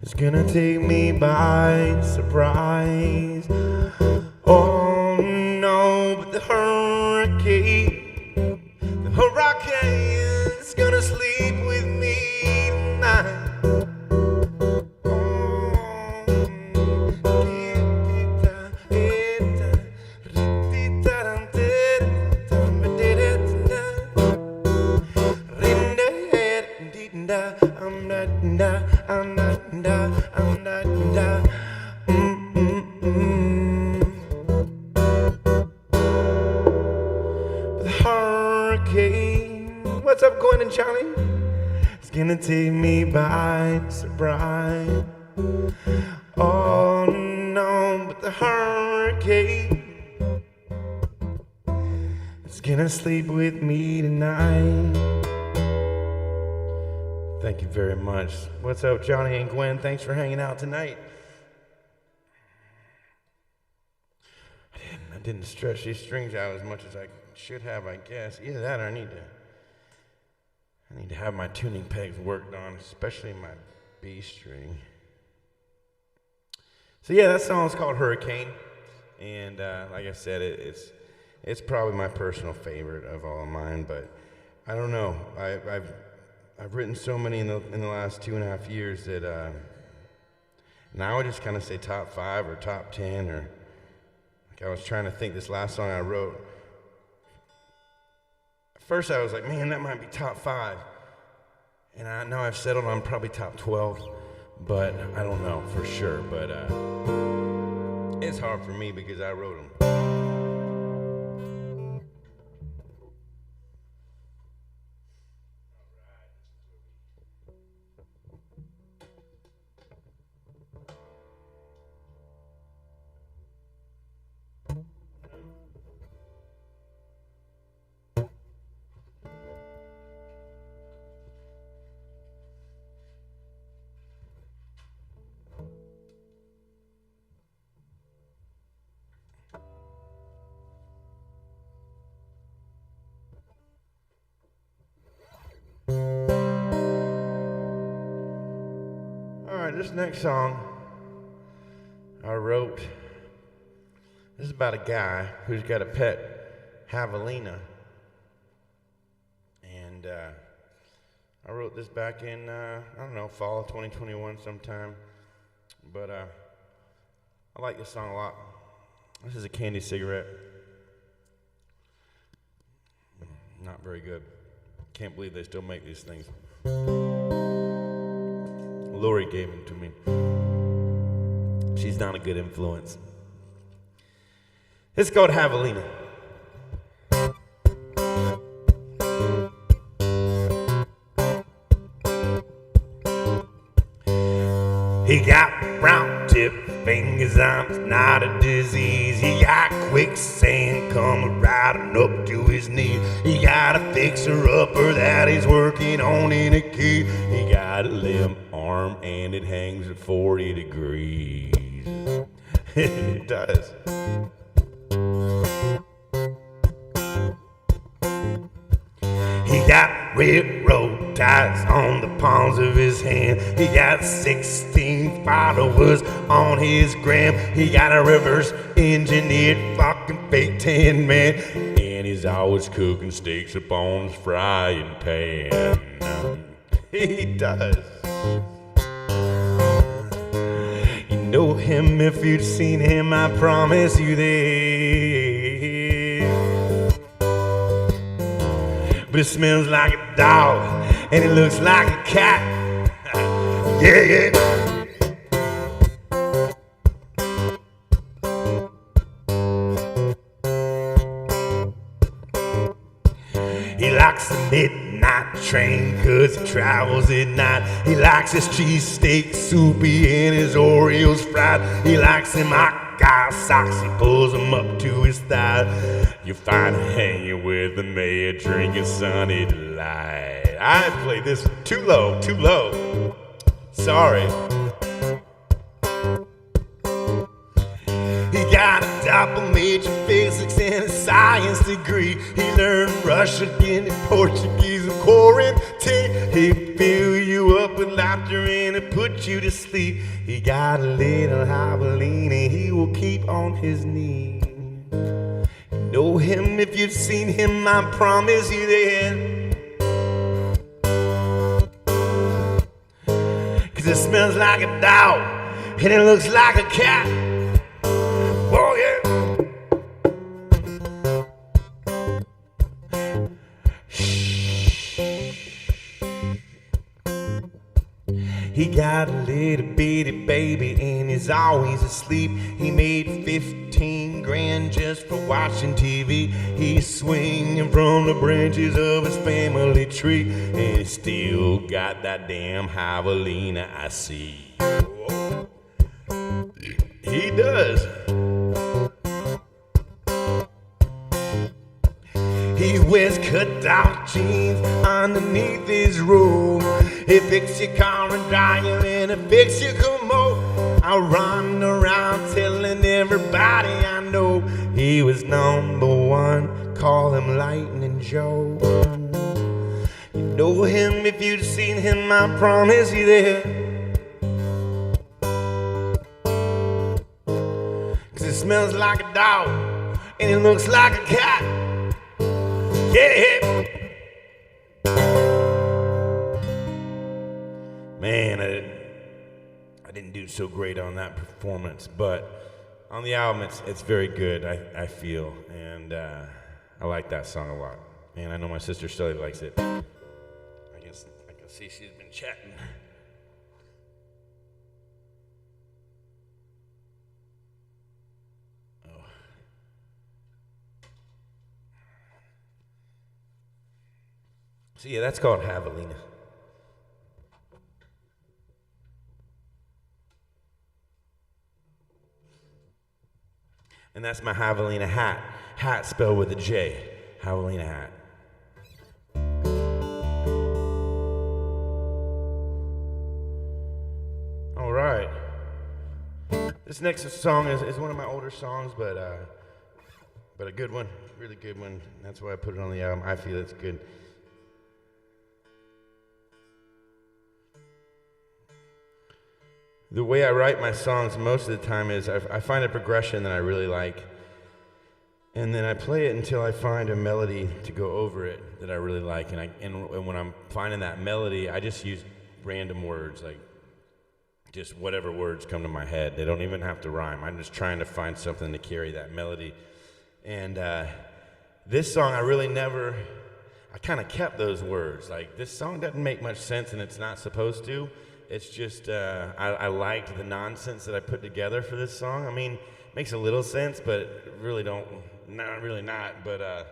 [SPEAKER 1] It's gonna take me by surprise. Oh no, but the hurricane is gonna sleep with me tonight. The hurricane, what's up, Gwen and Charlie? It's gonna take me by surprise. Oh no, but the hurricane is gonna sleep with me tonight. Thank you very much. What's up, Johnny and Gwen? Thanks for hanging out tonight. I didn't stretch these strings out as much as I should have, I guess. Either that or I need to have my tuning pegs worked on, especially my B string. So yeah, that song is called Hurricane, and like I said, it's probably my personal favorite of all of mine. But I don't know. I've written so many in the last 2.5 years that now I just kind of say top 5 or top 10 or. I was trying to think this last song I wrote. At first I was like, man, that might be top 5. And now I've settled on probably top 12, but I don't know for sure. But it's hard for me because I wrote them. This next song I wrote, this is about a guy who's got a pet javelina. And I wrote this back in, I don't know, fall of 2021 sometime. But I like this song a lot. This is a candy cigarette. Not very good. Can't believe they still make these things. Lori gave them to me. She's not a good influence. It's called Javelina. He got brown tip fingers, it's not a disease. He got quicksand coming riding up to his knees. He got a fixer-upper that he's working on in a key. He got a limp arm and it hangs at 40 degrees. It does. He got railroad ties on the palms of his hand. He got 16 followers on his gram. He got a reverse engineered fucking fake tan man. And he's always cooking steaks up on his frying pan. He does. You know him if you'd seen him, I promise you that. But it smells like a dog, and it looks like a cat. Yeah, yeah. He likes the midnight train, 'cause he travels at night. He likes his cheesesteak soupy and his Oreos fried. He likes him hot guy socks, he pulls them up to his thigh. You find him hanging with the mayor, drinking Sunny Delight. I played this too low, too low. Sorry. He got a double major physics and a science degree. He learned Russian and Portuguese in quarantine. He fill you up with laughter and he put you to sleep. He got a little javelina he will keep on his knee. You know him if you've seen him, I promise you that. 'Cause it smells like a dog and it looks like a cat. Oh yeah. He got a little bitty baby and he's always asleep. He made 15 grand just for watching TV. He's swinging from the branches of his family tree, and he still got that damn javelina I see. Oh. He does. He wears cut-out jeans underneath his robe. He fix your car and dry you and he fix your commode. I run around telling everybody I know he was number one. Call him Lightning Joe. You know him if you've seen him, I promise you that. 'Cause it smells like a dog and it looks like a cat. Yeah. Man, I didn't do so great on that performance, but on the album it's very good, I feel, and I like that song a lot. And I know my sister Shelly likes it. I can see she's been chatting. So yeah, that's called Javelina. And that's my Javelina hat. Hat spelled with a J. Javelina hat. All right. This next song is one of my older songs, but a good one, really good one. That's why I put it on the album. I feel it's good.
[SPEAKER 2] The way I write my songs most of the time is I find a progression that I really like, and then I play it until I find a melody to go over it that I really like. And when I'm finding that melody, I just use random words, like just whatever words come to my head. They don't even have to rhyme. I'm just trying to find something to carry that melody. And this song, I kind of kept those words. Like, this song doesn't make much sense, and it's not supposed to. It's just, I liked the nonsense that I put together for this song. I mean, it makes a little sense, but really not. But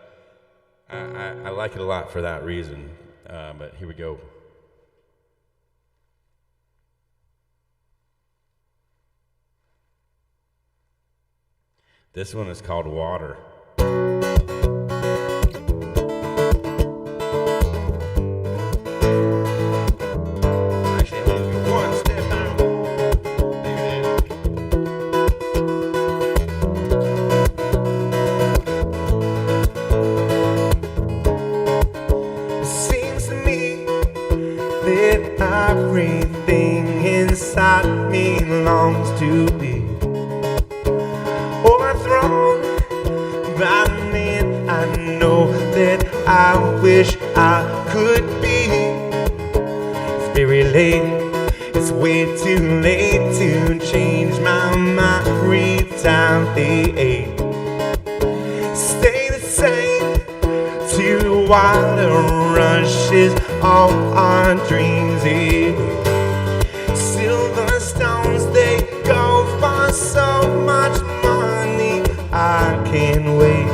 [SPEAKER 2] I like it a lot for that reason. But here we go. This one is called Water.
[SPEAKER 1] Everything inside me longs to be overthrown by men I know that I wish I could be. It's very late, it's way too late to change my mind, retaliate. Stay the same till the water rushes all our dreams away. Silver stones, they go for so much money, I can't wait.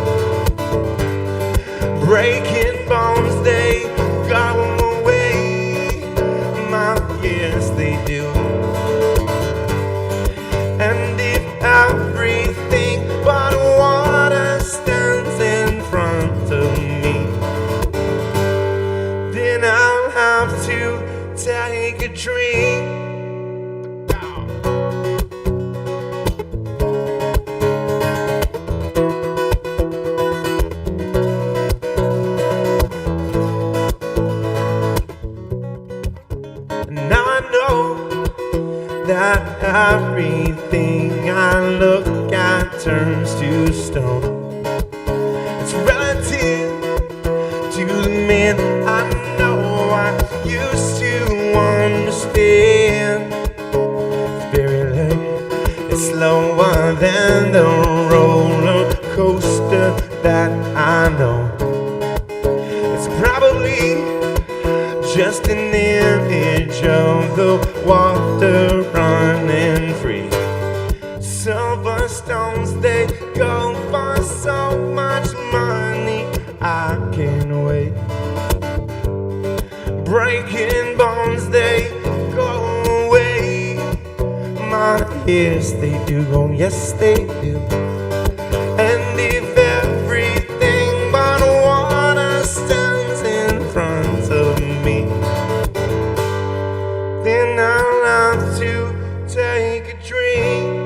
[SPEAKER 1] Breaking bones, they go away. My yes, they do. And if everything but water stands in front of me, then I'll have to take a drink. Now I know that everything I look at turns to stone. It's relative to the men I know I used to understand. It's very late, it's slower than the roller coaster that I know. It's probably just an image of the water running free. Silver stones, they go for so much money, I can't wait. Breaking bones, they go away. My yes, they do go, yes they do. And if everything but water stands in front of me, then I'll have to take a drink.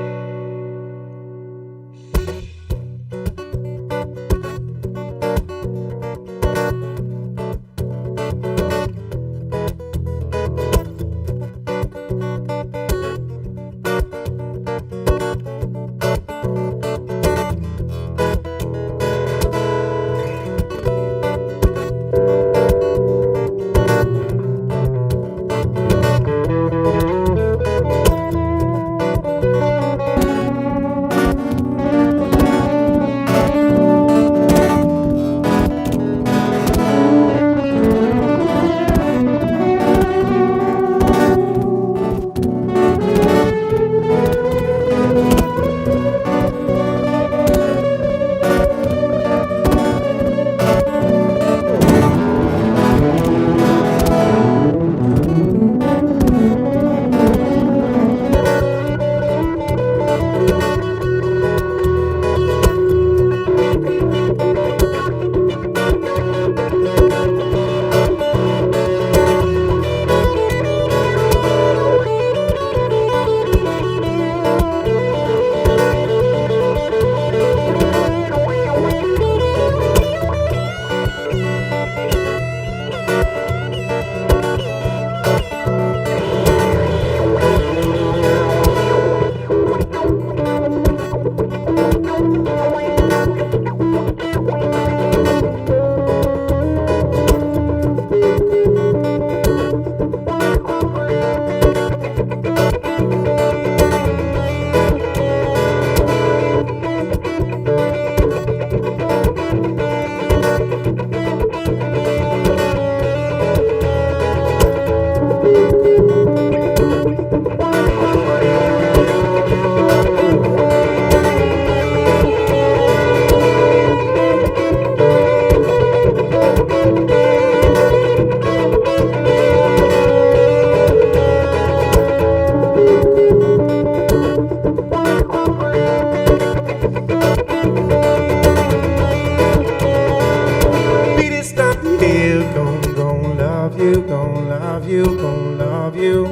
[SPEAKER 2] gon' love you, gon' love you, gon' love you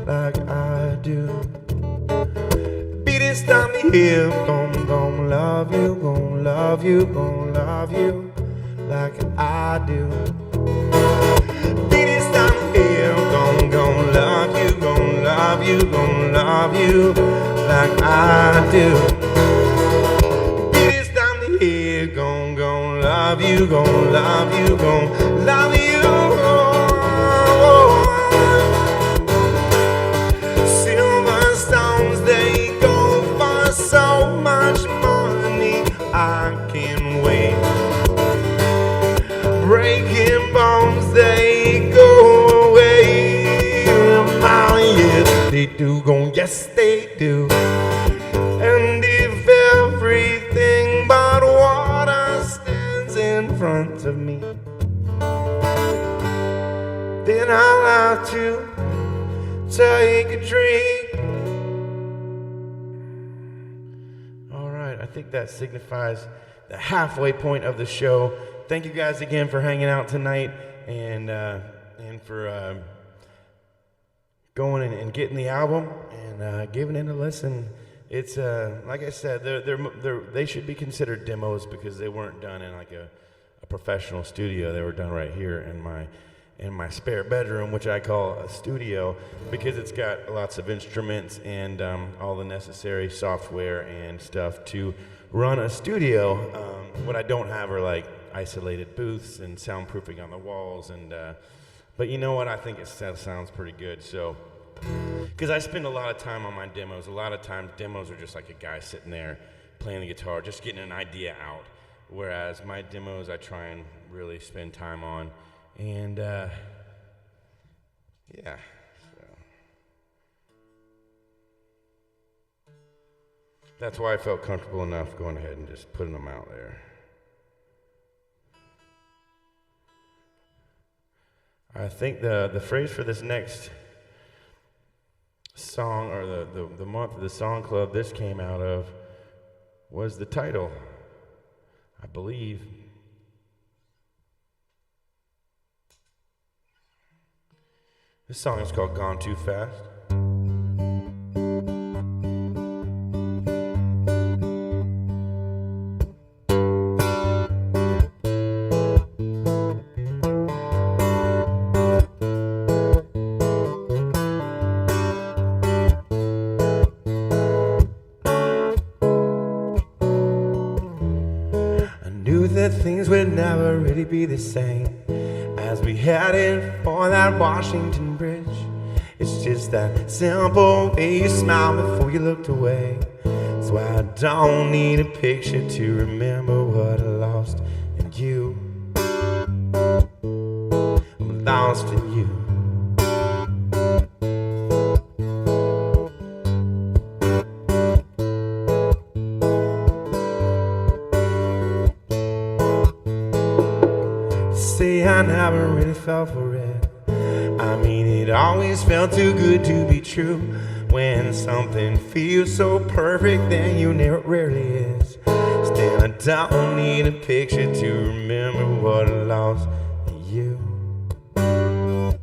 [SPEAKER 2] like I do. Beat it, stop me here, gon' love you, gon' love you, gon' love you like I do. Beat it, stop me here, gon' love you, gon' love you, gon' love you like I do. Beat it, stop me here, gon' love you, gon' love you, gon' love you. Silver stones, they go for so much money, I can't wait. Breaking bones, they go away. Oh yes, they do, yes they do. And if everything but water stands in front of me, then I'll have to take a drink. All right, I think that signifies the halfway point of the show. Thank you guys again for hanging out tonight and for going and getting the album and giving it a listen. It's like I said, they should be considered demos because they weren't done in like a professional studio. They were done right here in my spare bedroom, which I call a studio, because it's got lots of instruments and all the necessary software and stuff to run a studio. What I don't have are like isolated booths and soundproofing on the walls, and but you know what? I think it sounds pretty good. So, because I spend a lot of time on my demos. A lot of times, demos are just like a guy sitting there playing the guitar, just getting an idea out. Whereas my demos, I try and really spend time on, and yeah. So. That's why I felt comfortable enough going ahead and just putting them out there. I think the phrase for this next song, or the month of the song club this came out of, was the title, I believe. This song is called Gone Too Fast. That things would never really be the same as we headed for that Washington Bridge. It's just that simple way you smiled before you looked away. So I don't need a picture to remember what I lost in you. I'm lost in you. I never really fell for it. I mean, it always felt too good to be true. When something feels so perfect, then you know it rarely is. Still, I don't need a picture to remember what I lost in you. I'm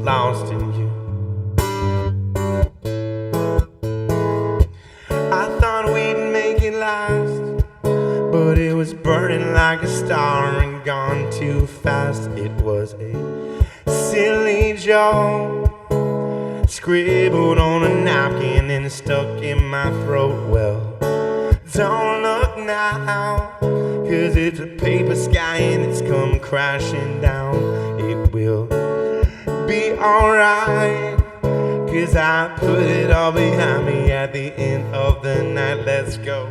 [SPEAKER 2] lost in you. I thought we'd make it last, but it was burning like a star and gone too fast. It was a silly joke scribbled on a napkin and stuck in my throat. Well, don't look now, 'cause it's a paper sky and it's come crashing down. It will be alright, 'cause I put it all behind me at the end of the night. Let's go.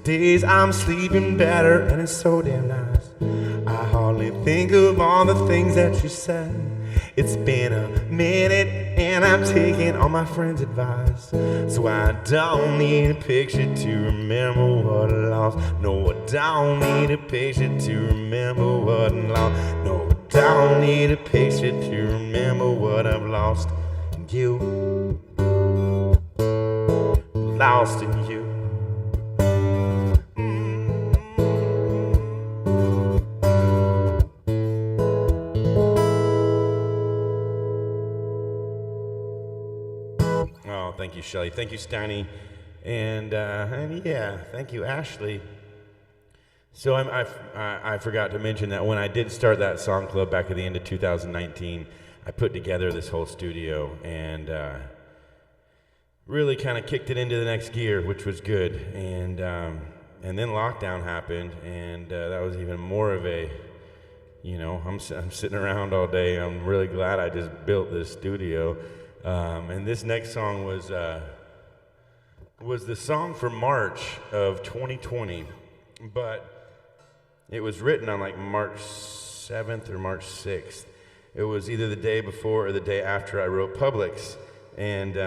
[SPEAKER 2] Days I'm sleeping better and it's so damn nice. I hardly think of all the things that you said. It's been a minute and I'm taking all my friends' advice. So I don't need a picture to remember what I lost. No, I don't need a picture to remember what wasn't lost. No, I don't need a picture to remember what I've lost in you. Lost in you. Oh, thank you, Shelley. Thank you, Steiny. And yeah, thank you, Ashley. So I forgot to mention that when I did start that song club back at the end of 2019, I put together this whole studio and really kind of kicked it into the next gear, which was good. And then lockdown happened, and that was even more of a, I'm sitting around all day. I'm really glad I just built this studio. And this next song was the song for March of 2020, but it was written on like March 7th or March 6th. It was either the day before or the day after I wrote Publix, and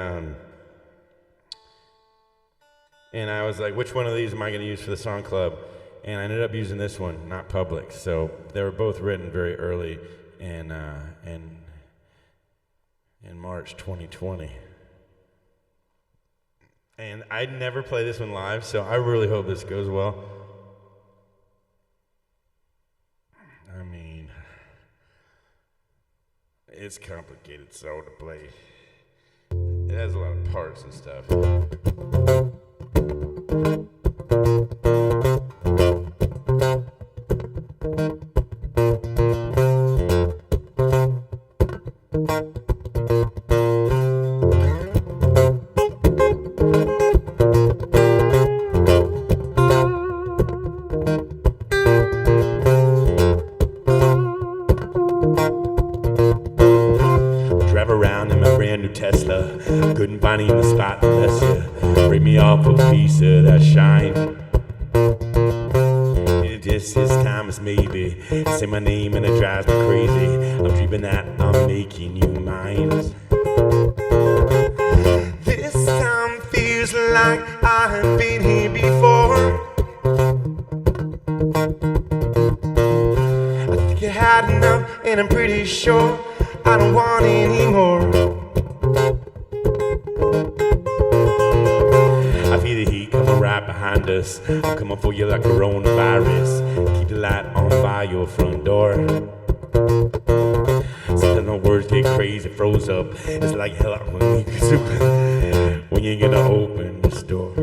[SPEAKER 2] I was like, which one of these am I going to use for the song club? And I ended up using this one, not Publix. So they were both written very early in March 2020. And I'd never play this one live, so I really hope this goes well. I mean, it's complicated so to play. It has a lot of parts and stuff. Tesla, couldn't find even a spot unless you break me off a piece of that shine. It's just this time as maybe say my name and it drives me crazy. I'm dreaming that I'm making you mine. This time feels like I've been here before. I think you had enough and I'm pretty sure I don't want any more. I feel the heat coming right behind us. I'm coming for you like coronavirus. Keep the light on by your front door. Sometimes the words get crazy, froze up. It's like hell when you're gonna open this door.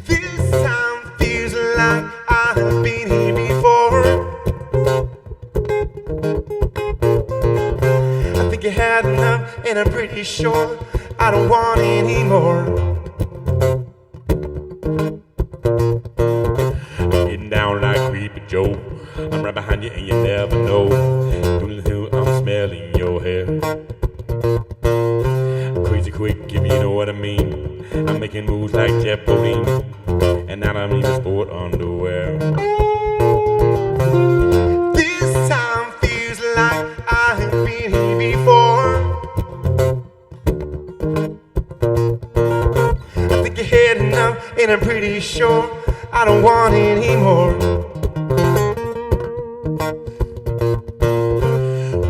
[SPEAKER 2] This time feels like I've been here before. I think you had enough and I'm pretty sure I don't want any more. I'm getting down like Creepy Joe. I'm right behind you and you never know. I'm smelling your hair. I'm crazy quick if you know what I mean. I'm making moves like Jeff Bodine, and now I'm even sport underwear. This time feels like I've been here before. You had enough, and I'm pretty sure I don't want any more.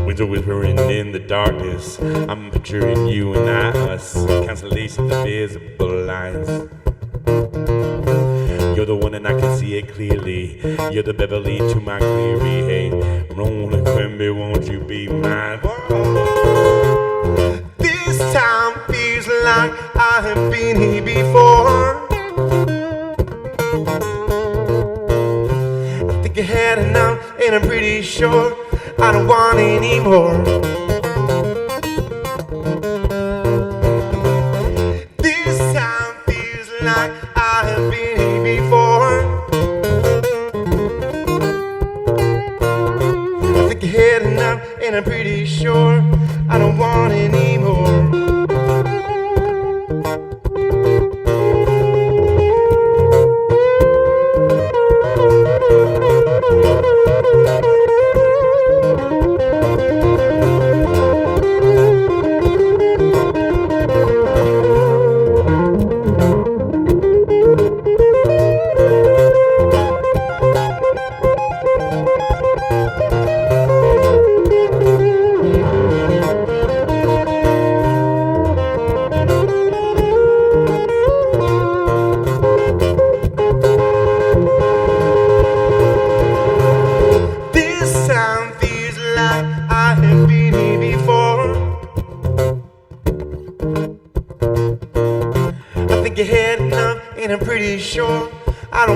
[SPEAKER 2] Winds are whispering in the darkness. I'm picturing you and us, constellations of visible lines. You're the one and I can see it clearly. You're the Beverly to my Cleary. Hey, Rona Quimby, won't you be mine? This time feels like I have been here before. I think you had enough, and I'm pretty sure I don't want any more. This time feels like I have been here before. I think you had enough, and I'm pretty sure I don't want any more.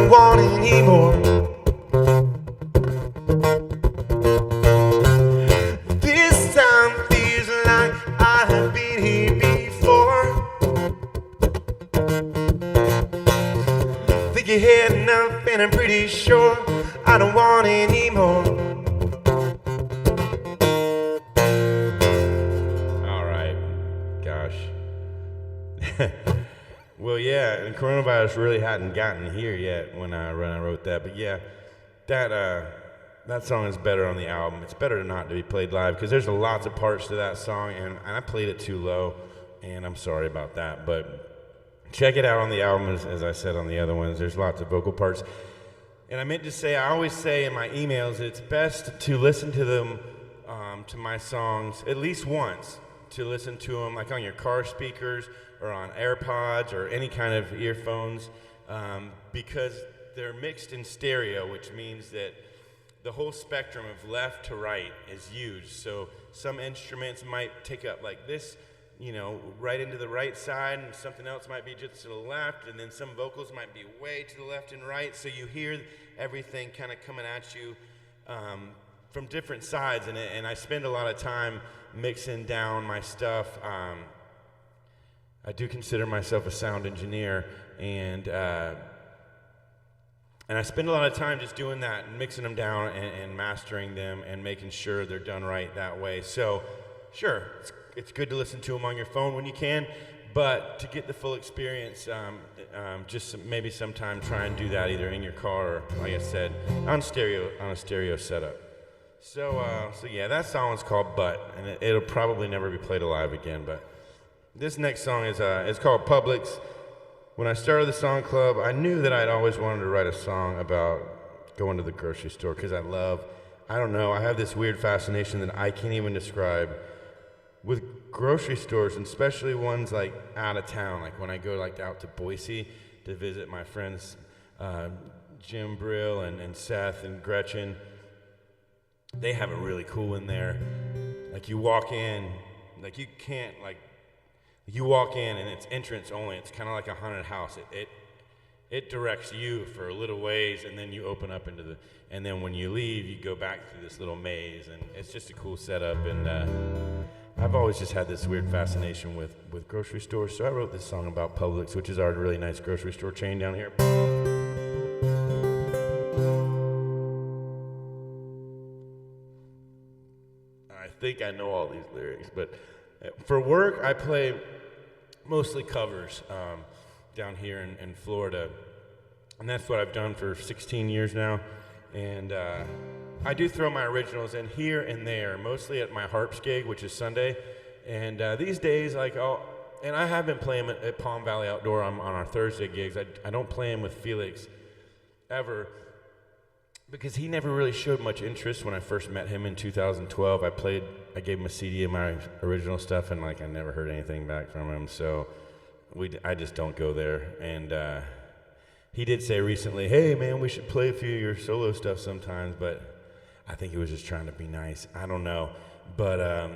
[SPEAKER 1] don't want any more. This time feels like I have been here before. Think you had enough and I'm pretty sure I don't want any more.
[SPEAKER 2] All right, gosh. Well, yeah, and coronavirus really hadn't gotten here yet when I wrote that. But yeah, that song is better on the album. It's better not to be played live because there's lots of parts to that song, and I played it too low, and I'm sorry about that. But check it out on the album, as I said on the other ones. There's lots of vocal parts. And I meant to say, I always say in my emails, it's best to listen to them, to my songs, at least once. To listen to them like on your car speakers or on AirPods or any kind of earphones, because they're mixed in stereo, which means that the whole spectrum of left to right is used. So some instruments might take up like this, right into the right side, and something else might be just to the left, and then some vocals might be way to the left and right, so you hear everything kind of coming at you from different sides, and I spend a lot of time mixing down my stuff. I do consider myself a sound engineer, and I spend a lot of time just doing that, and mixing them down and mastering them and making sure they're done right that way. So, sure, it's good to listen to them on your phone when you can, but to get the full experience, just maybe sometime try and do that either in your car or, like I said, on a stereo setup. So yeah, that song is called Butt, and it'll probably never be played alive again, but this next song is called Publix. When I started the song club, I knew that I'd always wanted to write a song about going to the grocery store, because I don't know, I have this weird fascination that I can't even describe with grocery stores, and especially ones like out of town, like when I go like out to Boise to visit my friends Jim Brill and Seth and Gretchen. They have a really cool one there. Like you walk in, like you can't you walk in and it's entrance only. It's kind of like a haunted house. It directs you for a little ways, and then you open up and then when you leave, you go back through this little maze, and it's just a cool setup. And I've always just had this weird fascination with grocery stores, so I wrote this song about Publix, which is our really nice grocery store chain down here. I think I know all these lyrics, but for work, I play mostly covers down here in Florida, and that's what I've done for 16 years now. And I do throw my originals in here and there, mostly at my harps gig, which is Sunday. And these days, and I have been playing at Palm Valley Outdoor on our Thursday gigs. I don't play them with Felix ever, because he never really showed much interest when I first met him in 2012. I gave him a CD of my original stuff, and I never heard anything back from him. So I just don't go there. And he did say recently, "Hey man, we should play a few of your solo stuff sometimes," but I think he was just trying to be nice. I don't know, but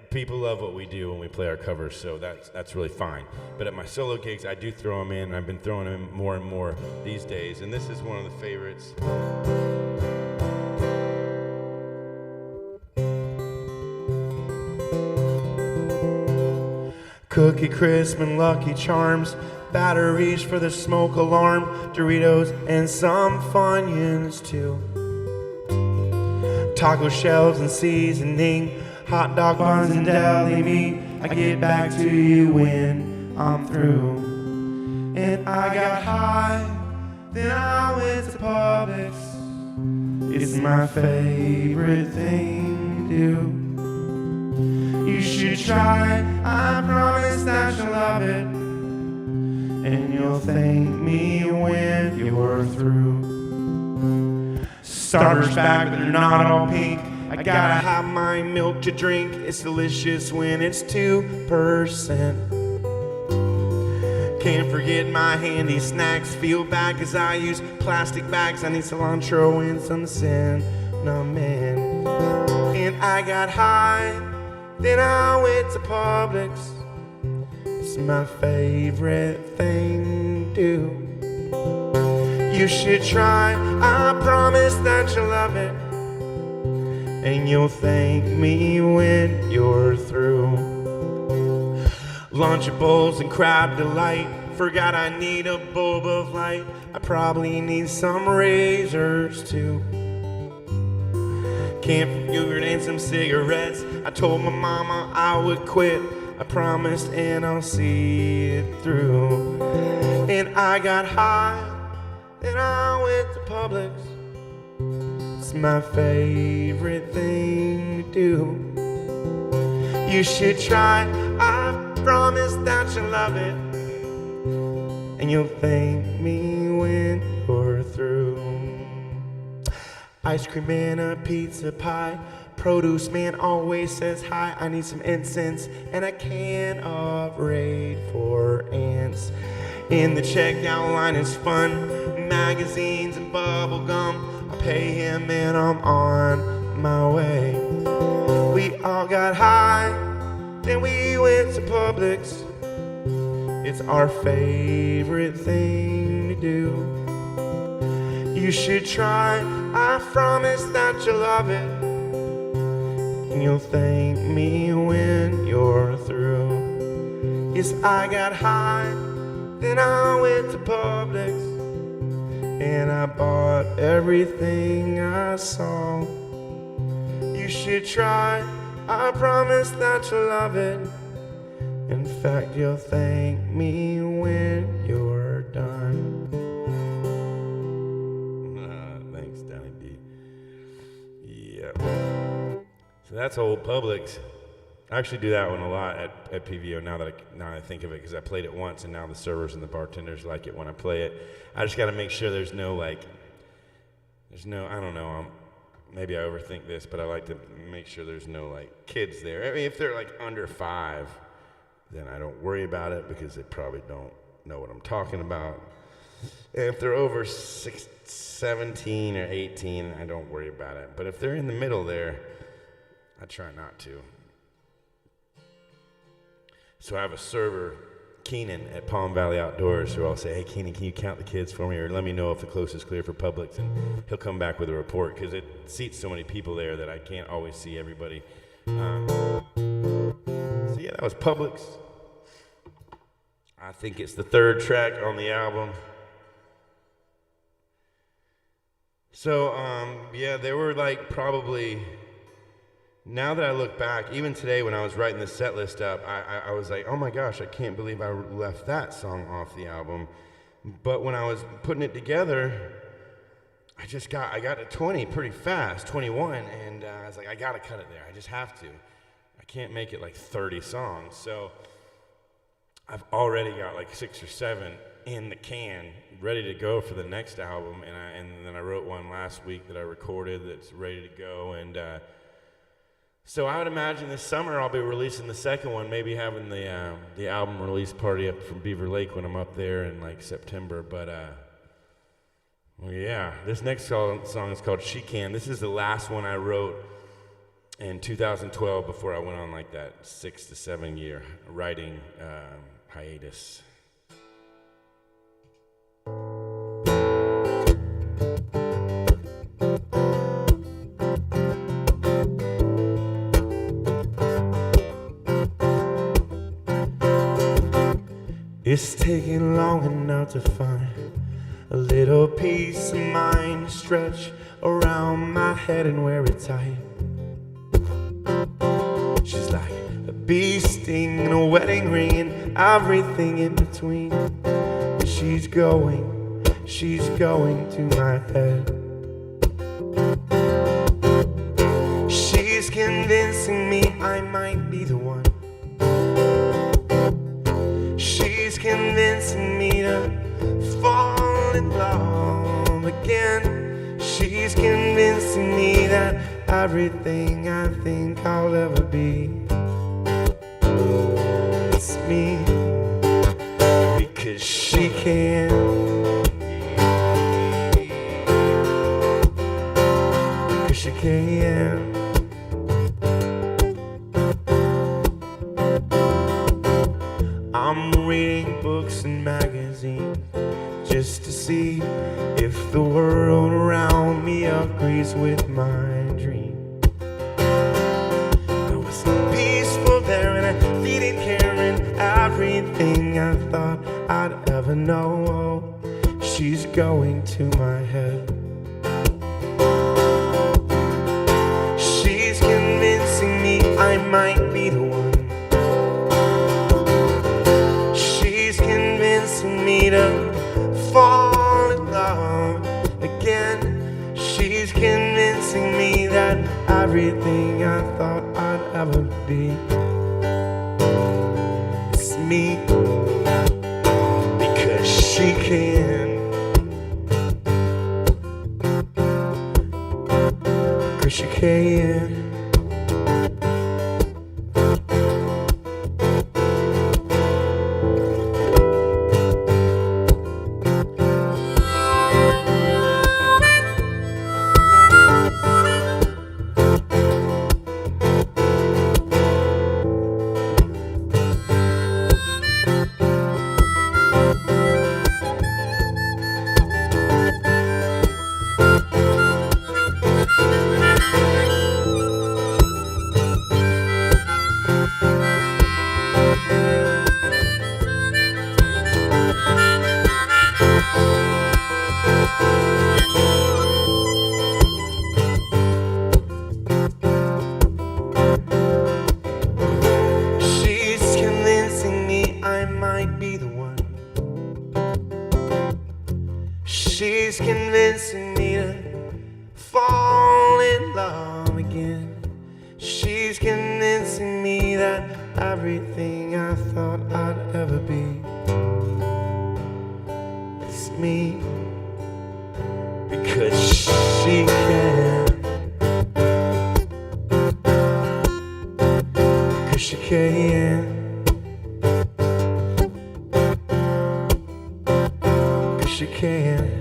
[SPEAKER 2] people love what we do when we play our covers, so that's really fine. But at my solo gigs, I do throw them in. I've been throwing them in more and more these days, and this is one of the favorites.
[SPEAKER 1] Cookie Crisp and Lucky Charms, batteries for the smoke alarm, Doritos and some Funyuns too. Taco shells and seasoning, hot dog buns and deli meat. I get back to you when I'm through. And I got high, then I went to Publix. It's my favorite thing to do. You should try it, I promise that you'll love it, and you'll thank me when you're through. Starters back, but they're not all pink. I gotta have my milk to drink. It's delicious when it's 2%. Can't forget my handy snacks. Feel bad cause I use plastic bags. I need cilantro and some cinnamon. And I got high, then I went to Publix. It's my favorite thing to do. You should try, I promise that you'll love it. And you'll thank me when you're through. Lunchables and crab delight. Forgot I need a bulb of light. I probably need some razors too. Camphor yogurt and some cigarettes. I told my mama I would quit. I promised and I'll see it through. And I got high, then I went to Publix. It's my favorite thing to do. You should try, I promise that you'll love it. And you'll thank me when you're through. Ice cream and a pizza pie. Produce man always says hi. I need some incense and a can of Raid for ants. In the checkout line is fun. Magazines and bubble gum. I pay him and I'm on my way. We all got high, then we went to Publix. It's our favorite thing to do. You should try, I promise that you'll love it. And you'll thank me when you're through. Yes, I got high, then I went to Publix. And I bought everything I saw. You should try, I promise that you'll love it. In fact, you'll thank me when you're done. Thanks, Donnie D. Yeah. So that's old Publix. I actually do that one a lot at PVO now that I think of it, because I played it once and now the servers and the bartenders like it when I play it. I just got to make sure there's no, I don't know, maybe I overthink this, but I like to make sure there's no kids there. I mean, if they're under 5, then I don't worry about it because they probably don't know what I'm talking about. And if they're over 17 or 18, I don't worry about it. But if they're in the middle there, I try not to. So I have a server, Keenan, at Palm Valley Outdoors, who I'll say, hey, Keenan, can you count the kids for me, or let me know if the coast is clear for Publix, and he'll come back with a report, because it seats so many people there that I can't always see everybody. So yeah, that was Publix. I think it's the 3rd track on the album. So, yeah, there were probably, now that I look back, even today when I was writing the set list up, I was like, oh my gosh, I can't believe I left that song off the album. But when I was putting it together, I got to 20 pretty fast, 21, and I was like, I gotta cut it there. I just have to. I can't make it 30 songs. So I've already got 6 or 7 in the can, ready to go for the next album. And then I wrote one last week that I recorded that's ready to go. And so I would imagine this summer I'll be releasing the second one, maybe having the album release party up from Beaver Lake when I'm up there in September. But well, yeah, this next song is called She Can. This is the last one I wrote in 2012 before I went on that 6 to 7 year writing hiatus. It's taking long enough to find a little peace of mind to stretch around my head and wear it tight. She's like a bee sting and a wedding ring and everything in between. And she's going to my head. She's convincing me I might be the one. She's convincing me to fall in love again. She's convincing me that everything I think I'll ever be, it's me, because she can. Because she can. I'm reading books and magazines just to see if agrees with my dream. I was peaceful there and I didn't care, and everything I thought I'd ever know, she's going to my head. She's convincing me I might be the one. She's convincing me to fall in love again. She's convincing me that everything I thought I'd ever be is me, because she can. Cause she can. She's convincing me to fall in love again. She's convincing me that everything I thought I'd ever be is me, because she can. Cause she can. Cause she can.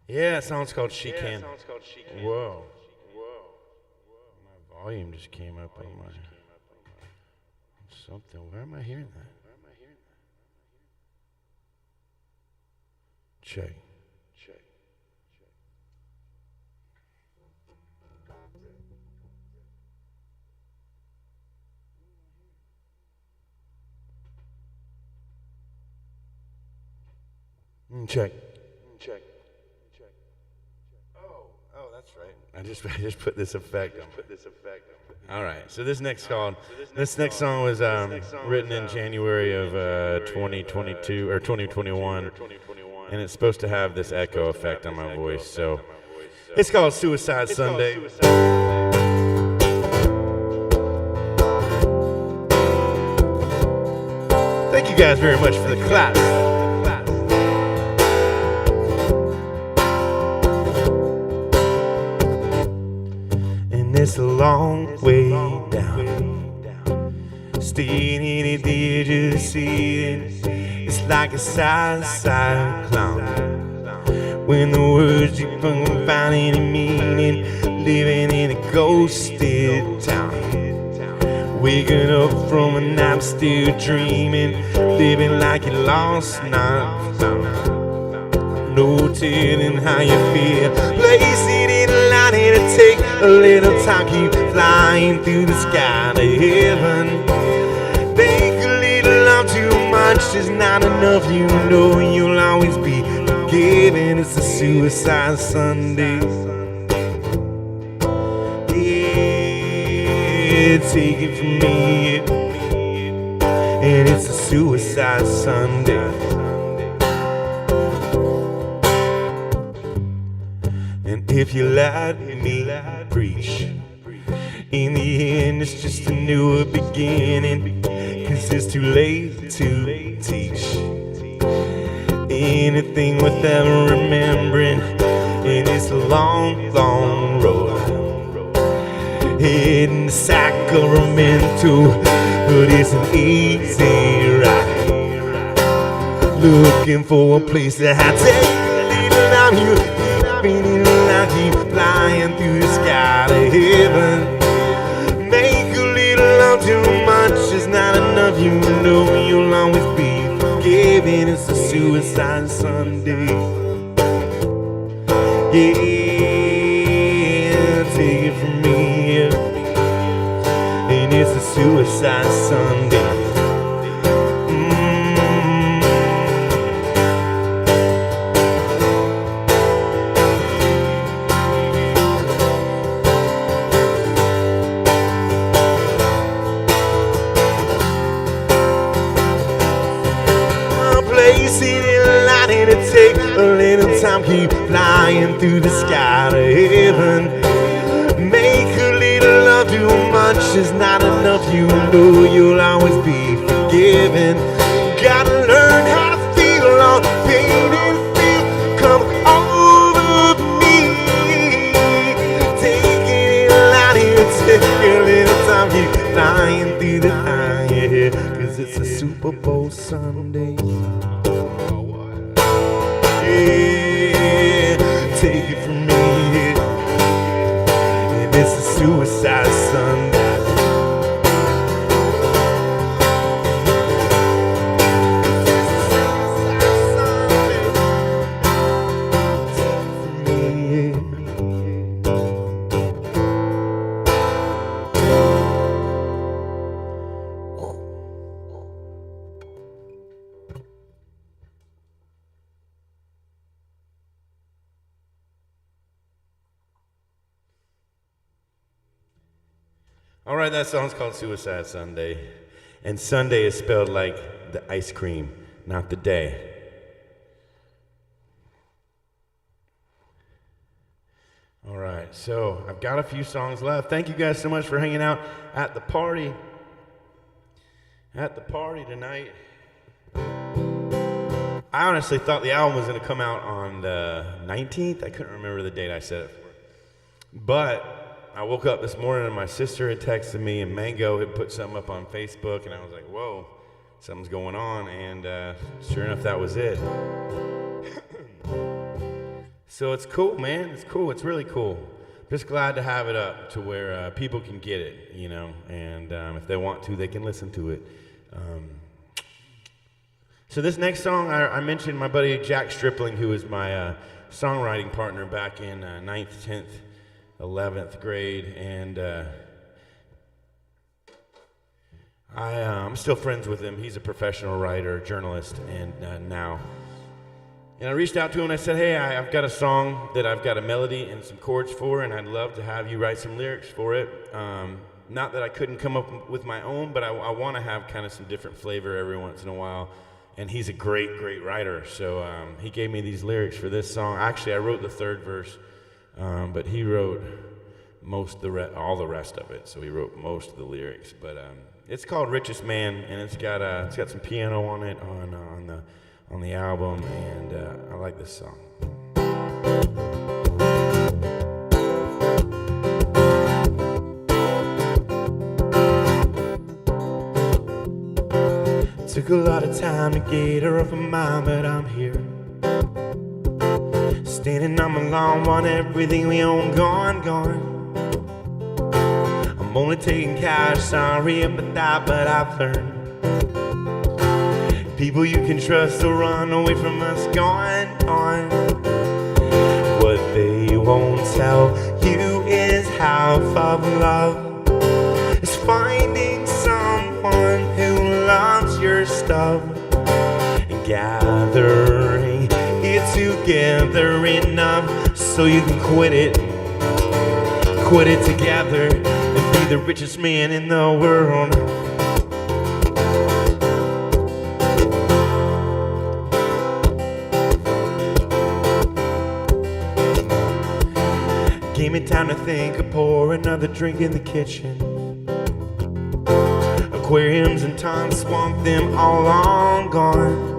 [SPEAKER 1] Yeah, that song's called She Can. Whoa. My volume just came up on my something. Where am I hearing that? Check. Check. Oh, that's right. I just put this effect on. All right. So this next song was written in January of 2022 or 2021, and it's supposed to have this echo effect on my voice. So it's called Suicide Sunday. Thank you guys very much for the clap. It's a long way down. Staying in it, did you see it? It's like a side clown. When the words you don't find any meaning, living in a ghosted town. Waking up from a nap, still dreaming, living like you lost, not found. No telling how you feel. Place it in a line and it take a little time. Keep flying through the sky to heaven. Think a little love, too much is not enough. You know you'll always be forgiven. It's a Suicide Sunday. Yeah, take it from me. And it's a Suicide Sunday. And if you let me preach, in the end it's just a new beginning. Cause it's too late to teach anything without remembering. And it's a long, long road heading to Sacramento, but it's an easy
[SPEAKER 2] looking for a place to have. Take a little time, you feeling like you flying through the sky to heaven. Make a little love, too much is not enough. You know you'll always be forgiven. It's a suicide Sunday. Yeah, take it from me. And it's a suicide Sunday. Take a little time, keep flying through the sky to heaven. Make a little love, too much is not enough. You know you'll always be forgiven. Gotta learn how to feel all the pain and feel come over me. Take it out here, take a little time, keep flying through the night, yeah, 'cause it's a Super Bowl Sunday. Yeah, take it from me, yeah. And it's a suicide Sunday. All right, that song's called Suicide Sunday. And Sunday is spelled like the ice cream, not the day. All right, so I've got a few songs left. Thank you guys so much for hanging out at the party. At the party tonight. I honestly thought the album was going to come out on the 19th. I couldn't remember the date I said it for. But I woke up this morning and my sister had texted me and Mango had put something up on Facebook and I was like, whoa, something's going on. And sure enough, that was it. So it's cool, man. It's cool. It's really cool. Just glad to have it up to where people can get it, you know, and if they want to, they can listen to it. So this next song, I mentioned my buddy Jack Stripling, who was my songwriting partner back in 9th, 10th, 11th grade, and I'm still friends with him. He's a professional writer, journalist, and now. And I reached out to him and I said, hey, I've got a song that I've got a melody and some chords for, and I'd love to have you write some lyrics for it. Not that I couldn't come up with my own, but I want to have kind of some different flavor every once in a while. And he's a great, great writer. So he gave me these lyrics for this song. Actually, I wrote the third verse. But he wrote all the rest of it, so he wrote most of the lyrics. But it's called "Richest Man," and it's got some piano on it on the album, and I like this song. Took a lot of time to get her off of mine, but I'm here. Standing on my lawn, want everything we own gone. I'm only taking cash, sorry about that, but I've learned people you can trust will run away from us gone. What they won't tell you is half of love is finding someone who loves your stuff and gathering together enough so you can quit it together and be the richest man in the world. Gave me time to think, I'd pour another drink in the kitchen. Aquariums and ponds, swamp them all long gone.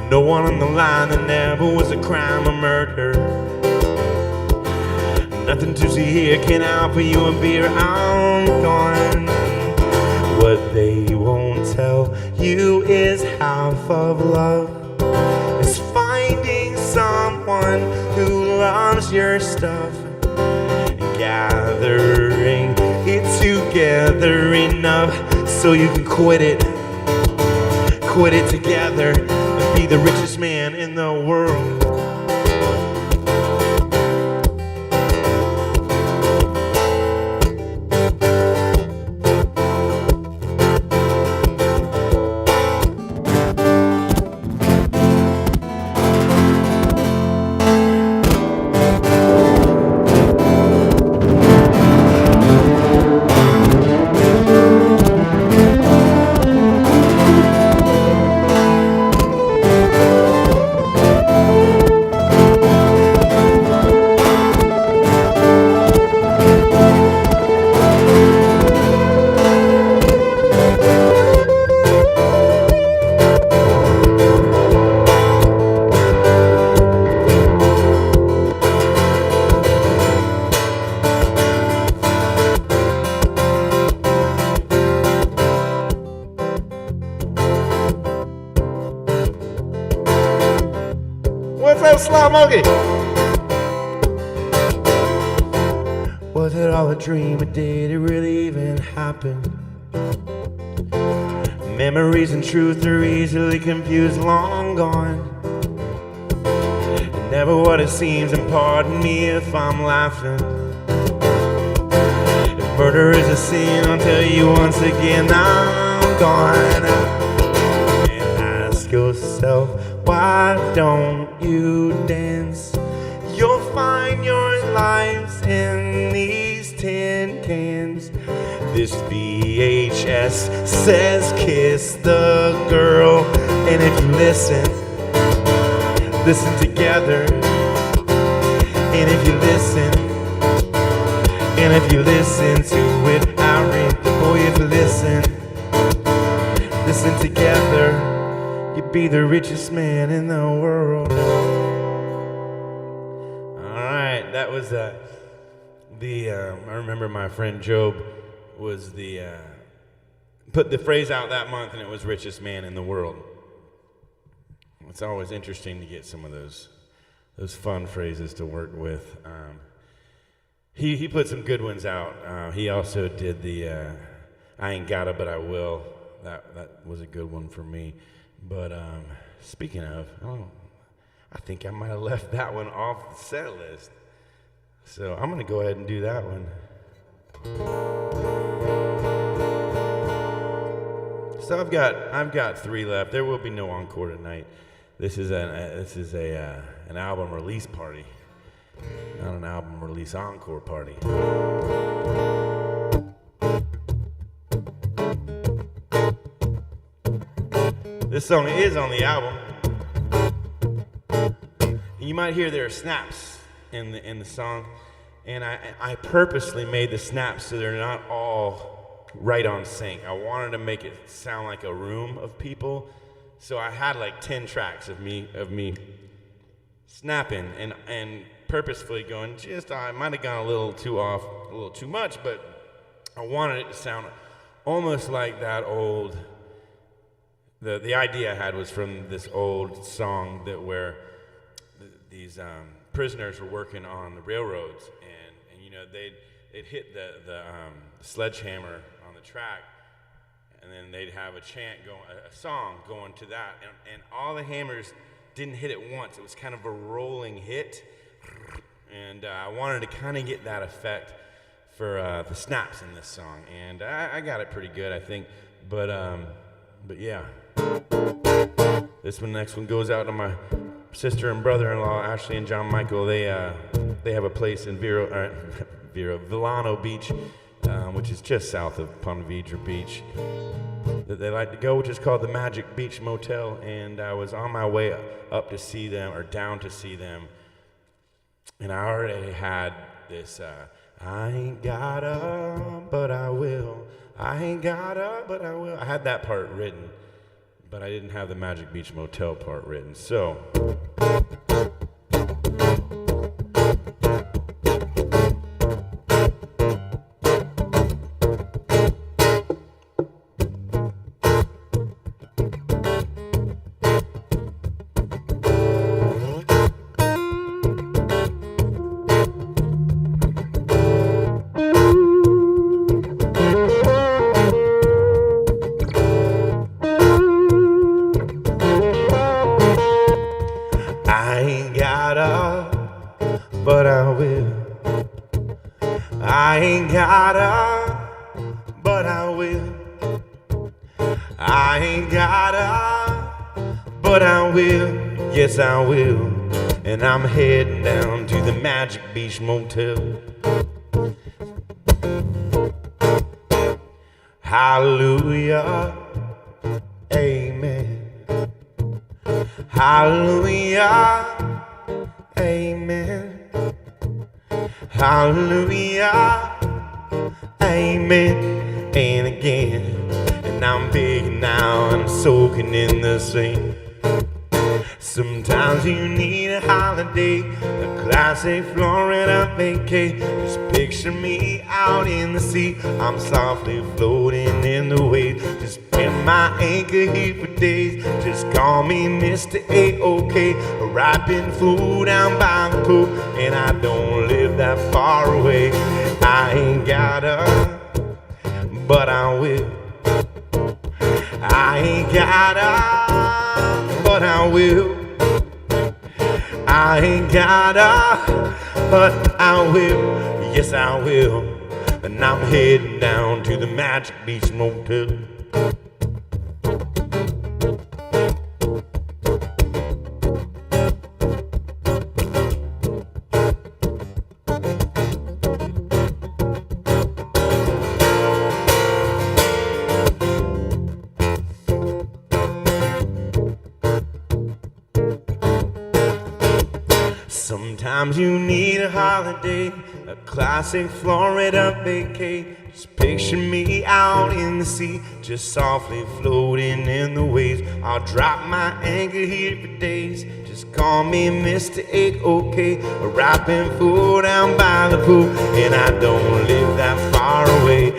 [SPEAKER 2] No one on the line, there never was a crime or murder. Nothing to see here, can I offer you a beer? I'm gone. what they won't tell you is half of love is finding someone who loves your stuff and gathering it together enough so you can quit it together and be the richest man in the world. What's up, Sly Monkey? Was it all a dream or did it really even happen? Memories and truth are easily confused, long gone. Never what it seems, and pardon me if I'm laughing. If murder is a sin, I'll tell you once again, I'm gone. And ask yourself, why don't you dance? You'll find your lives in these tin cans. This VHS says kiss the girl. And if you listen together. And if you listen to it, I read. Boy, if you listen together, you'd be the richest man in the world. All right, that was I remember my friend Job was put the phrase out that month, and it was richest man in the world. It's always interesting to get some of those fun phrases to work with. He put some good ones out. He also did the I ain't gotta but I will. That was a good one for me. But speaking of, I think I might have left that one off the set list. So I'm gonna go ahead and do that one. So I've got 3 left. There will be no encore tonight. This is an album release party, not an album release encore party. This song is on the album. And you might hear there are snaps in the song, and I purposely made the snaps so they're not all right on sync. I wanted to make it sound like a room of people, so I had like 10 tracks of me snapping and purposefully going. I might have gone a little too off, a little too much, but I wanted it to sound almost like that old. The idea I had was from this old song where these prisoners were working on the railroads, and you know they'd hit the sledgehammer on the track, and then they'd have a song going to that, and all the hammers didn't hit it once. It was kind of a rolling hit, and I wanted to kind of get that effect for the snaps in this song, and I got it pretty good, I think. But yeah. Next one goes out to my sister and brother-in-law, Ashley and John Michael. They have a place in Villano Beach, which is just south of Ponte Vedra Beach, that they like to go, which is called the Magic Beach Motel. And I was on my way up to see them, or down to see them, and I already had this, I ain't gotta, but I will. I ain't gotta, but I will. I had that part written, but I didn't have the Magic Beach Motel part written. So I ain't gotta, but I will. I ain't gotta, but I will. Yes, I will. And I'm heading down to the Magic Beach Motel. Hallelujah, amen. Hallelujah, amen. Hallelujah, amen. And again, and I'm big now, I'm soaking in the same. Sometimes you need a holiday, a classic Florida vacay. Just picture me out in the sea, I'm softly floating in the waves. Just pin my anchor here for days. Just call me Mr. A-OK. Ripening food down by the pool, and I don't live that far away. I ain't gotta, but I will. I ain't gotta, but I will. I ain't gotta, but I will. Yes, I will. And I'm heading down to the Magic Beach Motel. Sometimes you need a holiday, a classic Florida vacay. Just picture me out in the sea, just softly floating in the waves. I'll drop my anchor here for days. Just call me Mr. A-OK. Ripening food down by the pool, and I don't live that far away.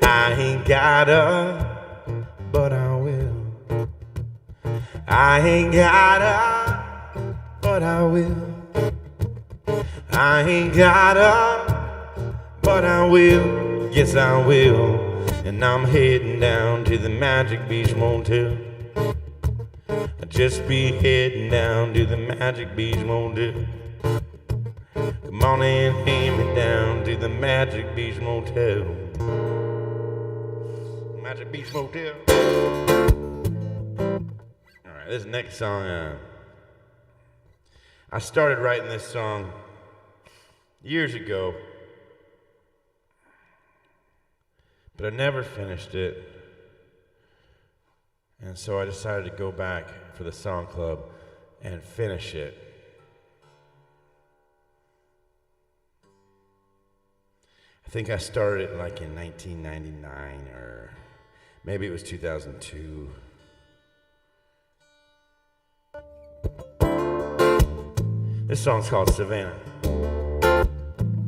[SPEAKER 2] I ain't gotta, but I will. I ain't gotta, but I will. I ain't gotta, but I will. Yes, I will. And I'm heading down to the Magic Beach Motel. I'll just be heading down to the Magic Beach Motel. Come on and hand me down to the Magic Beach Motel. Magic Beach Motel. Alright, this next song, I started writing this song years ago, but I never finished it, and so I decided to go back for the song club and finish it. I think I started it like in 1999, or maybe it was 2002. This song's called Savannah.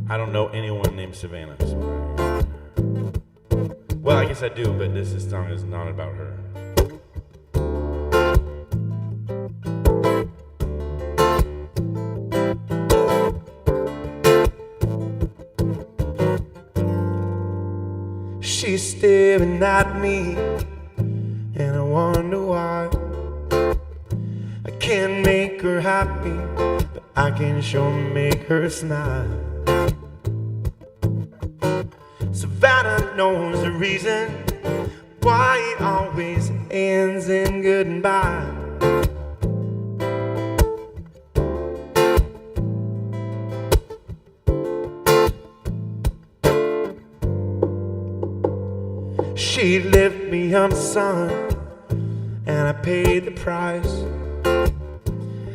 [SPEAKER 2] I don't know anyone named Savannah. So well, I guess I do, but this song is not about her. She's staring at me, and I wonder why. I can't make her happy, but I can sure make her smile. Savannah knows the reason why it always ends in goodbye. She left me on the sun, and I paid the price.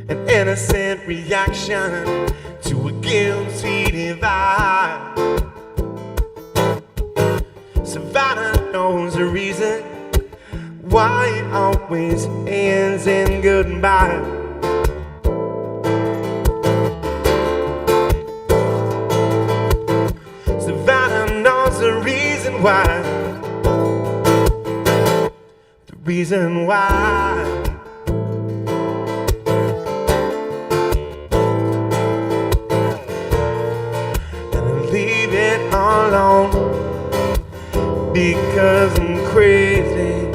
[SPEAKER 2] An innocent reaction to a guilty divide. Savannah knows the reason why it always ends in goodbye. Savannah knows the reason why. The reason why. And I leave it all alone, because I'm crazy.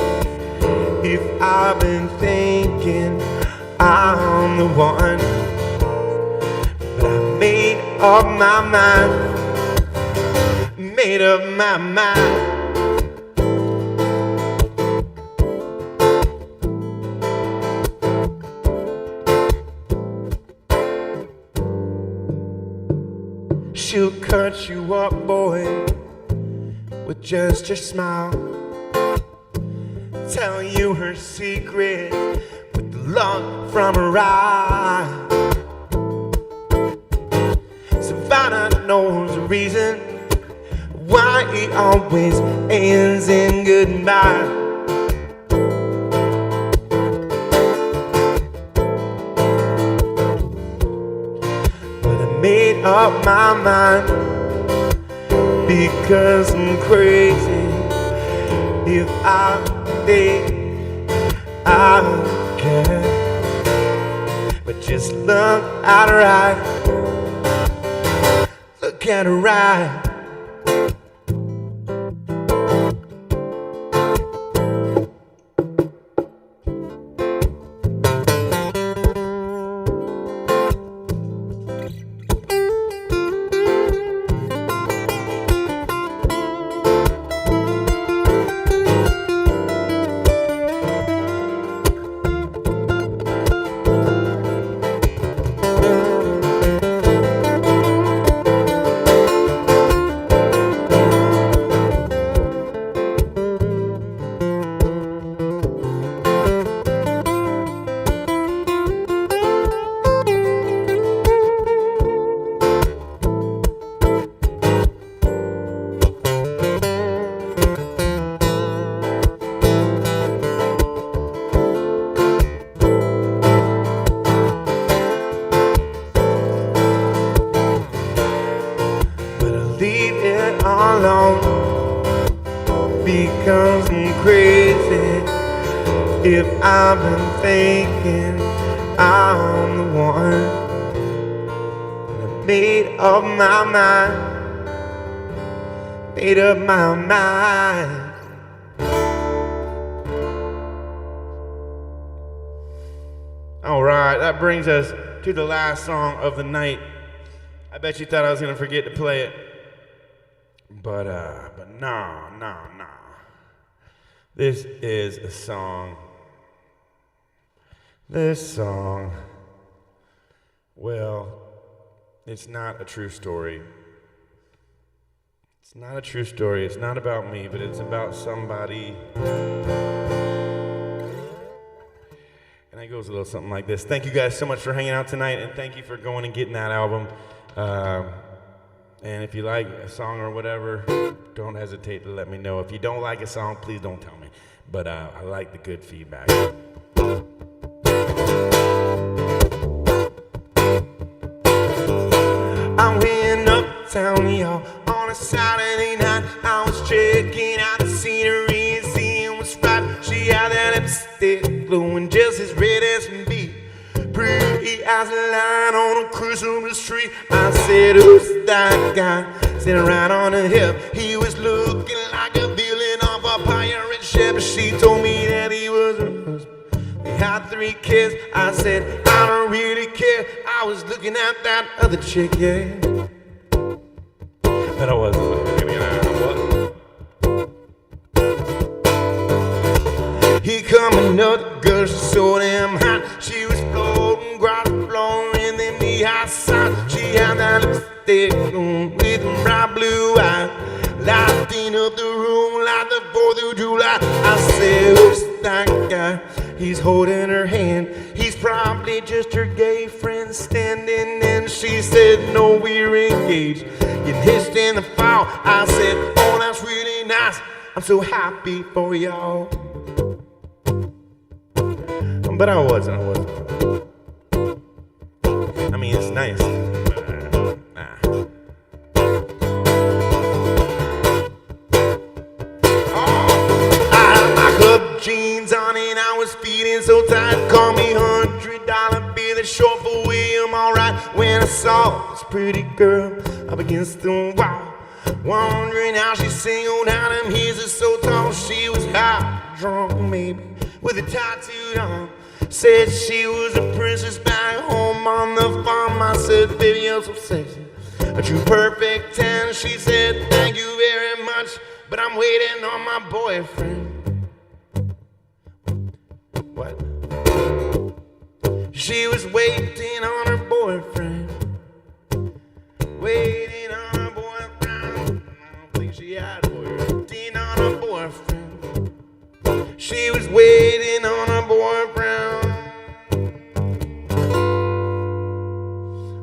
[SPEAKER 2] If I've been thinking I'm the one, but I made up my mind. made up my mind. She'll cut you up, boy, with just your smile. Tell you her secret with the love from her eye. Savannah knows the reason why it always ends in goodbye. But I made up my mind because I'm crazy. If I did, I can. But just look at her eyes. Look at her eyes. Alone because I'm crazy. If I've been thinking I'm the one, and I made up my mind, made up my mind. All right, that brings us to the last song of the night. I bet you thought I was gonna forget to play it. But no. This is a song. This song, well, it's not a true story. It's not a true story. It's not about me, but it's about somebody. And it goes a little something like this. Thank you guys so much for hanging out tonight, and thank you for going and getting that album. And if you like a song or whatever, don't hesitate to let me know. If you don't like a song, please don't tell me. But I like the good feedback. I went uptown, y'all, on a Saturday night. I was checking out the scenery and seeing what's right. She had that lipstick glowing just as red as can be. Pretty as a line on a Christmas tree. I said, who's that guy sitting right on the hip? He was looking like a villain of a pirate ship. She told me that he was her husband. They had 3 kids. I said, I don't really care. I was looking at that other chick, yeah. But I wasn't looking at her. He coming up, the girl, she's so damn hot. She was floating, ground floor in them knee-high socks. She had that lipstick on with them bright blue eyes, lighting up the room like the 4th of July. I said, who's that guy? He's holding her hand. He's probably just her gay friend standing. And she said, no, we're engaged. You hissed in the fall. I said, oh, that's really nice. I'm so happy for y'all. But I wasn't. I mean, it's nice. Nah. Oh, I had my club jeans on and I was feeling so tight. Call me $100 bill, it's short for William, alright. When I saw this pretty girl up against the wall, wondering how she singled out him. He's so tall. She was high, drunk maybe, with a tattooed on. Said she was a princess back home on the farm. I said, baby, you're so sexy. a true perfect 10. She said, thank you very much, but I'm waiting on my boyfriend. What? She was waiting on her boyfriend. Waiting on her boyfriend. I don't think she had a boyfriend. Waiting on her boyfriend. She was waiting on her boyfriend.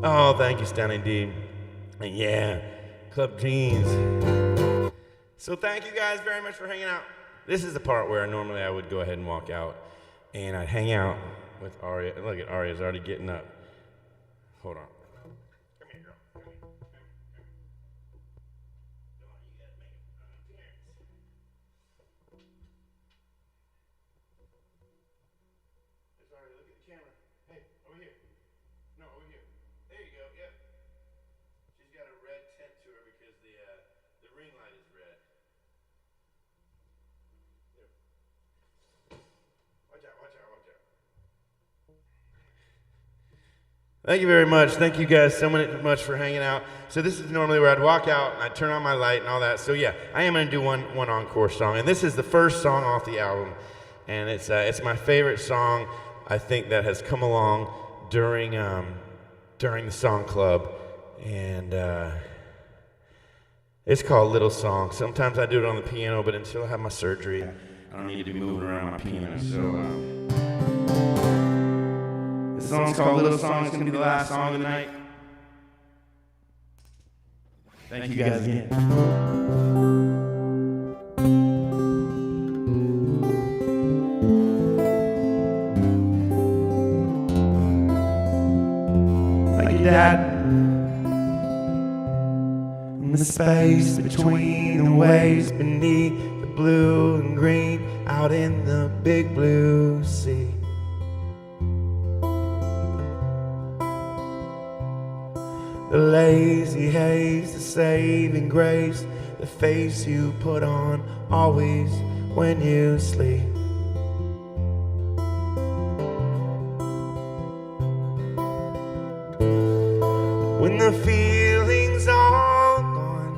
[SPEAKER 2] Oh, thank you, Stunning D. And yeah, Club Jeans. So thank you guys very much for hanging out. This is the part where normally I would go ahead and walk out, and I'd hang out with Aria. Look at Aria's already getting up. Hold on. Come here, girl. Come here. Come on, you gotta make an appearance. It's Aria, look at the camera. Hey, over here. No, over here. There you go. Yep. She's got a red tint to her because the ring light is red. There. Watch out, watch out, watch out. Thank you very much. Thank you guys so much for hanging out. So this is normally where I'd walk out and I'd turn on my light and all that. So yeah, I am going to do one encore song. And this is the first song off the album. And it's my favorite song, I think, that has come along during the song club. And it's called Little Song. Sometimes I do it on the piano, but until I have my surgery, I don't need to be moving around my piano. So this song's called Little Song. It's going to be the last song of the night. Thank you guys again. Thank you, Dad. In the space between the waves, beneath the blue and green, out in the big blue sea. The lazy haze, the saving grace, the face you put on always when you sleep. When the feeling's all gone,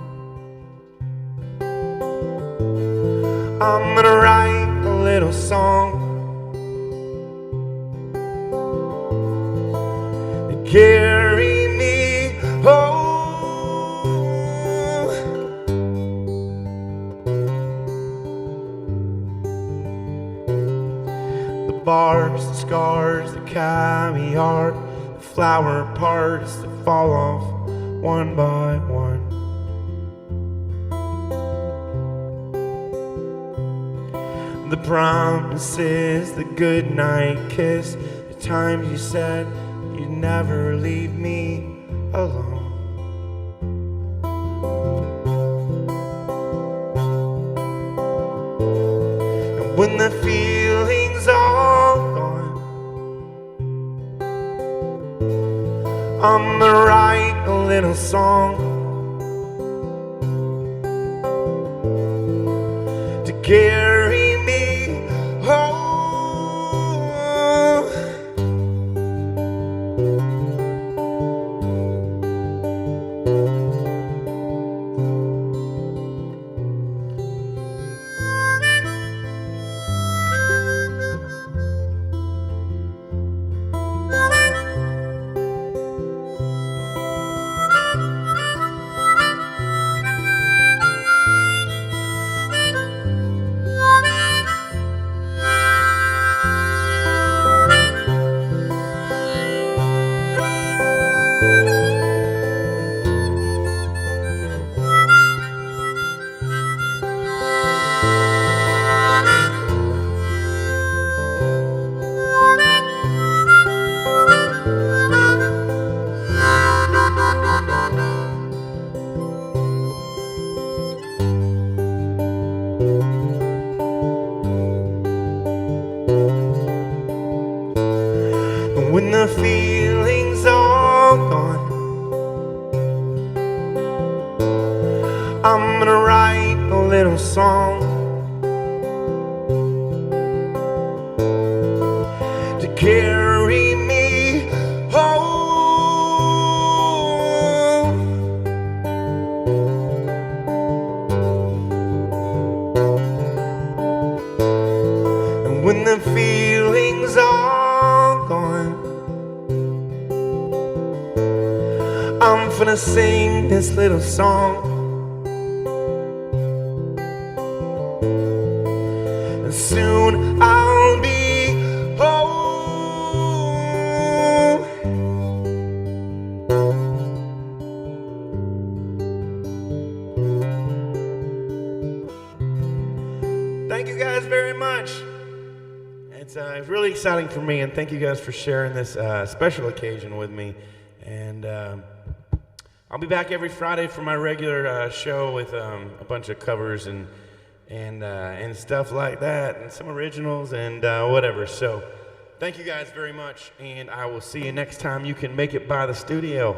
[SPEAKER 2] I'm gonna write a little song to carry me home. The bars, the scars that carry heart, the flower parts that fall off one by one. The promises, the goodnight kiss, the times you said you'd never leave me alone. And when the feeling's all gone, I'm gonna write a little song to carry me home. When the feeling's all gone, I'm gonna write a little song to carry me home.
[SPEAKER 1] finna sing this little song. And soon I'll be home. Thank you guys very much. It's really exciting for me, and thank you guys for sharing this special occasion with me. And I'll be back every Friday for my regular show with a bunch of covers and stuff like that, and some originals and whatever. So thank you guys very much, and I will see you next time you can make it by the studio.